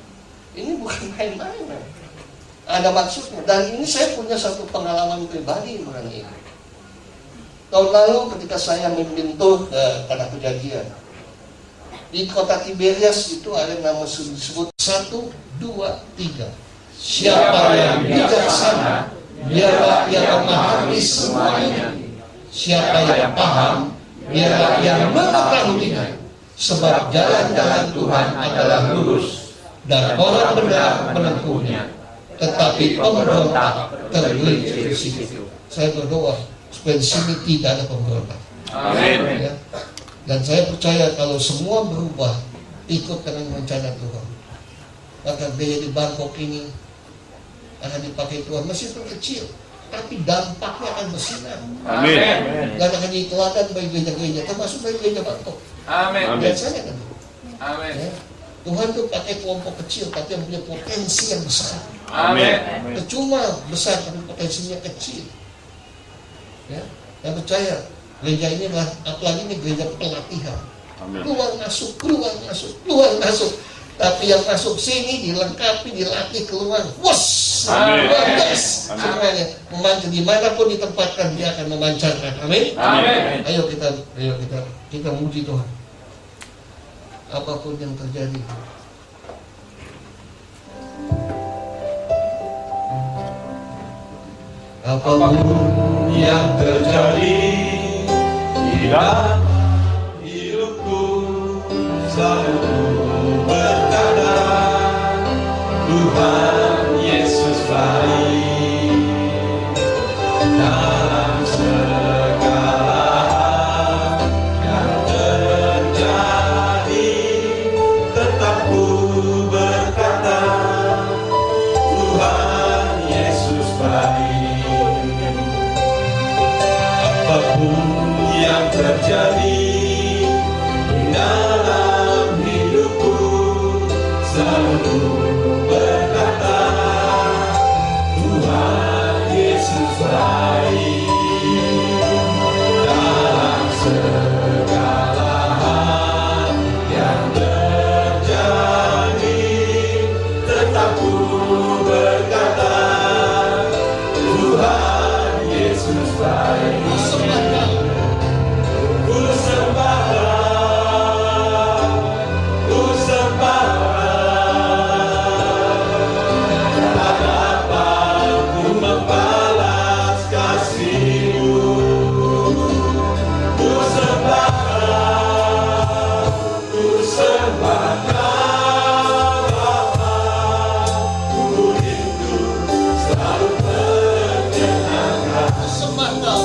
Ini bukan main-main. Ada maksudnya. Dan ini saya punya satu pengalaman pribadi mengenai ini. Tahun lalu ketika saya memimpin tur ke Tanah Kejadian, di kota Tiberias itu ada nama disebut 1, 2, 3. Siapa yang bijaksana, biarlah ia memahami semuanya. Siapa yang paham, biarlah ia mengetahuinya. Sebab jalan-jalan Tuhan adalah lurus, dan orang benar menempuhnya. Tetapi pemberontak tergelincir di situ. Saya berdoa supaya di sini tidak ada pemberontak. Amin. Ya. Dan saya percaya kalau semua berubah ikut dengan rencana Tuhan, maka gereja di Bangkok ini akan dipakai Tuhan. Meskipun kecil, tapi dampaknya akan bersinar. Amin. Dan akan diteladan bagi gereja-gereja, termasuk bagi gereja Bangkok. Amin. Dan saya kan, Amin. ya, Tuhan tuh pakai kelompok kecil, tapi yang punya potensi yang besar. Amin. Percuma besar, tapi potensinya kecil. Ya, saya percaya gereja ini adalah, apalagi ini gereja pelatihan. Keluar masuk. Tapi yang masuk sini dilengkapi, dilatih keluar. Wos, bagus semuanya. Memancar dimanapun ditempatkan dia akan memancarkan. Amin. Amin. Ayo kita muji Tuhan. Apapun yang terjadi. Apapun yang terjadi di dalam hidupku, selalu berkata Tuhan Yesus baik dalam segala hal yang terjadi. Tetap ku berkata, Tuhan Yesus baik. Apapun yang terjadi dalam hidupku, selalu berkata, Tuhan Yesus baik. Dalam segala hal yang terjadi, tetap ku berkata, Tuhan Yesus baik. Ku sembah, ku sembah. Tak dapat ku membalas kasih-Mu. Ku sembah, ku sembah Kau Bapa. Ku rindu selalu menyenangkan. Sembah Kau.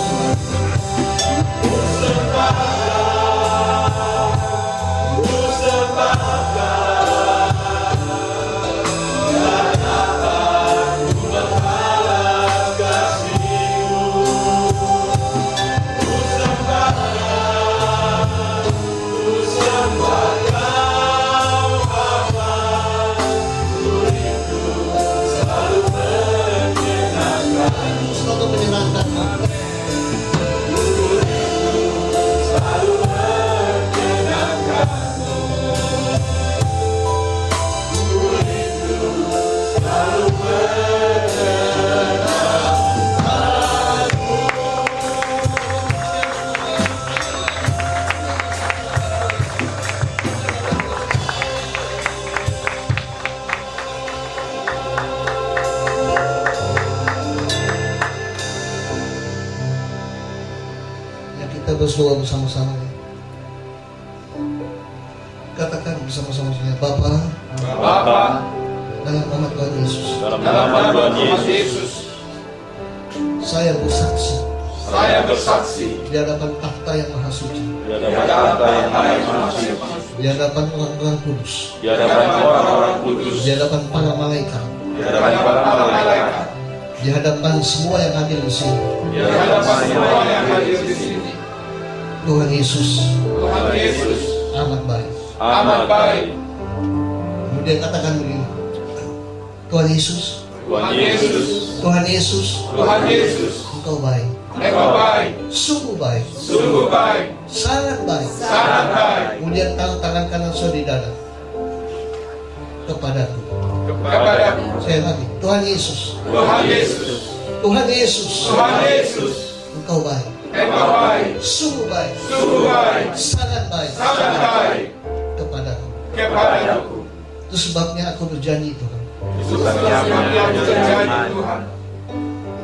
Ku sembah, ku sembah Kau. Tak dapat ku membalas kasih-Mu. Ku sembah, ku sembah Kau Bapa. Ku rindu selalu menyenangkan. Selalu menyenangkan. Ku rindu selalu menyenangkan. Ku rindu selalu Ya, kita berdoa bersama-sama. Katakan bersama-sama saya, Bapa, Bapa, dalam nama Tuhan Yesus, Dalam dalam nama nama Tuhan Tuhan Yesus, Yesus, saya bersaksi saya bersaksi di hadapan takhta yang maha suci, di hadapan kata yang maha suci, di hadapan orang-orang kudus, di hadapan orang-orang kudus, di hadapan para malaikat, di hadapan para malaikat, di hadapan semua yang hadir di sini. di hadapan semua yang hadir di sini. Tuhan Yesus Tuhan Yesus amat baik. amat baik. Kemudian katakan begini, Tuhan Yesus, Tuhan Yesus, Tuhan Yesus, Tuhan Yesus, Engkau baik, Engkau baik, sungguh baik, sungguh baik, sangat baik. sangat baik Kemudian taruh tangan kanan saudara di dada kepadaku. kepadaku. Saya lagi, Tuhan Yesus, Tuhan Yesus, Tuhan Yesus, Tuhan Yesus, Engkau baik, Engkau baik, sungguh baik, sungguh baik, sangat baik sangat baik kepadaku. kepadaku. Itu sebabnya aku berjanji Tuhan, Sebabnya yang terjadi Tuhan,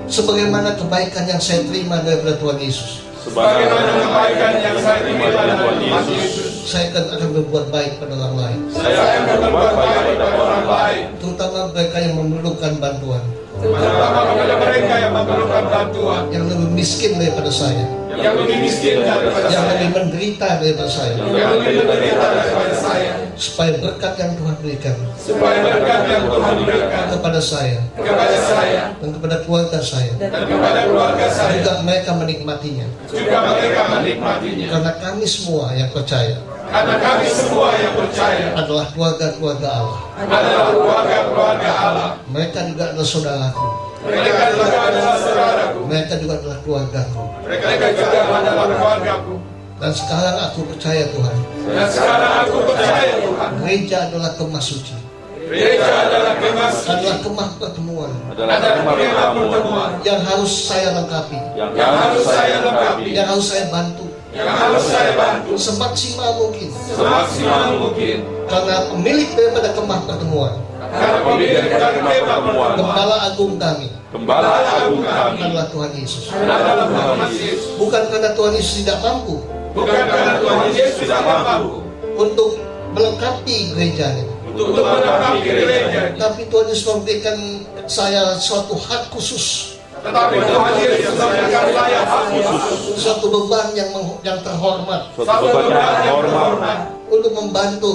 sebagaimana kebaikan yang saya terima daripada Tuhan Yesus, bagaimana kebaikan yang saya terima dari Tuhan Yesus, saya akan berbuat baik pada orang lain, saya akan berbuat baik pada orang lain, terutama mereka yang memerlukan bantuan, terutama kepada mereka yang memerlukan bantuan, yang lebih miskin daripada saya, yang lebih miskin daripada yang saya, lebih menderita daripada saya, yang lebih menderita daripada saya, supaya berkat yang Tuhan berikan supaya berkat yang Tuhan berikan kepada saya kepada saya dan kepada keluarga saya, dan kepada keluarga saya, juga mereka menikmatinya. juga mereka menikmatinya. Karena kami semua yang percaya Karena kami semua yang percaya adalah keluarga-keluarga Allah. adalah keluarga-keluarga Allah. Mereka juga adalah saudaraku. Mereka juga adalah saudaraku. Mereka juga adalah keluargaku. Mereka juga adalah keluargaku. Dan sekarang aku percaya Tuhan, Dan sekarang aku percaya Tuhan, gereja adalah kemah suci, gereja adalah kemah suci, adalah kemah pertemuan adalah adalah kemah kemah pertemuan pertemuan yang harus saya lengkapi, yang yang harus saya lengkapi, yang harus saya bantu yang harus saya bantu semaksimal mungkin. semaksimal mungkin. Karena pemilik daripada kemah pertemuan, Karena pemilik dari kemah pertemuan Gembala Agung kami Gembala Agung kami adalah Tuhan Yesus. adalah Tuhan Yesus. Bukan karena Tuhan Yesus tidak mampu Bukan karena Tuhan Yesus tidak mampu untuk melengkapi gerejanya, untuk melengkapi gereja. Tapi Tuhan Yesus memberikan saya suatu hak khusus, Tetapi Tuhan Yesus memberikan saya hak khusus, suatu beban yang terhormat Suatu beban yang hormat untuk membantu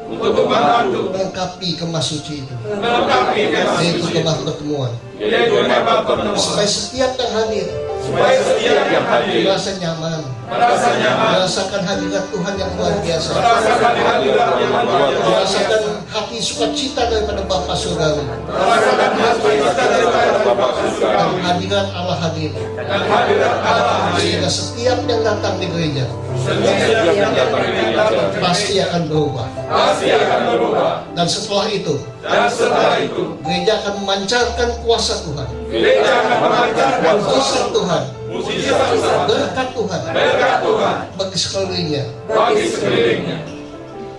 untuk membantu melengkapi kemah suci itu, melengkapi yaitu kemah pertemuan, yaitu kemah pertemuan, supaya setiap yang hadir supaya setiap yang hadir merasa nyaman, merasa nyaman, merasakan hadirat Tuhan yang luar biasa, merasakan hadirat yang luar biasa, merasakan hati sukacita daripada Bapa Surgawi, merasakan hati kita daripada Bapa Surga dan hadirat Allah hadir, dan hadirat Allah sehingga setiap yang datang di gereja setiap yang datang di gereja pasti akan berubah. pasti akan berubah. Dan setelah itu Dan setelah itu gereja akan memancarkan kuasa Tuhan, gereja akan memancarkan mujizat Tuhan, mujizat Tuhan, berkat Tuhan berkat Tuhan bagi sekelilingnya. bagi sekelilingnya.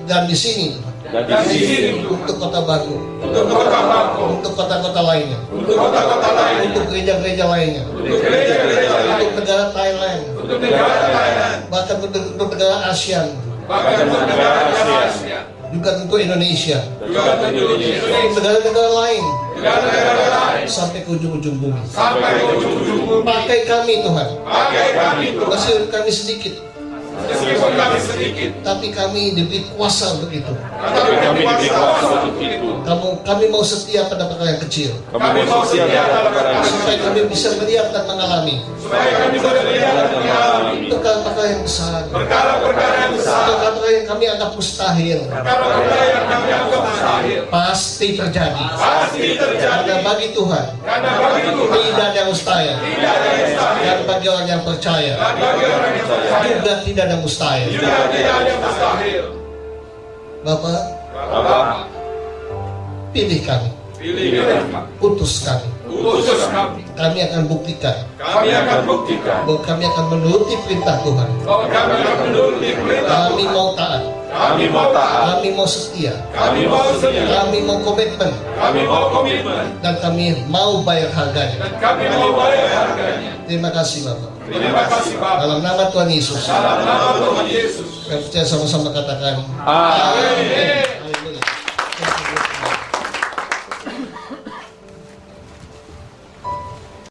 Dan di sini Tuhan, Dan di sini untuk kota Baru, untuk kota Bangko, untuk kota-kota lainnya, untuk kota-kota lainnya, untuk gereja-gereja lainnya, untuk gereja-gereja lain, untuk negara Thailand, untuk negara Thailand, bahkan untuk negara ASEAN, bahkan untuk negara Asia, juga untuk Indonesia, juga untuk Indonesia, negara-negara lain, negara-negara lain, sampai ke ujung-ujung bumi. sampai ke ujung-ujung bumi. Pakai kami Tuhan, Pakai kami Tuhan, meskipun kami sedikit, meskipun kami sedikit, tapi kami diberi kuasa untuk itu. tetapi Kami diberi kuasa kuasa untuk itu. Kami mau setia pada perkara yang kecil, Kami mau setia dalam perkara yang supaya kecil, kami bisa melihat dan mengalami supaya kami beriman dan mengalami perkara-perkara yang besar, perkara-perkara yang besar, perkara-perkara yang kami anggap mustahil, perkara-perkara yang kami anggap mustahil, pasti terjadi. pasti terjadi. Karena bagi Tuhan Karena bagi Tuhan tidak ada yang mustahil, tidak ada yang mustahil, dan bagi orang yang percaya dan bagi orang yang percaya juga tidak ada mustahil. juga tidak ada yang mustahil. Bapak, Bapak, pilih kami, Pilih kami, utus kami. utus kami. Kami akan buktikan Kami akan buktikan bahwa kami akan menuruti perintah Tuhan. bahwa kami akan menuruti perintah. Kami mau taat, kami mau taat, kami mau setia, Kami mau setia, kami mau komitmen, kami mau komitmen, dan kami mau bayar harganya. dan kami mau bayar harganya. Terima kasih Bapak. Terima kasih Bapak. Dalam nama Tuhan Yesus, Dalam nama Tuhan Yesus. kami percaya sama-sama katakan, Amin. Amin.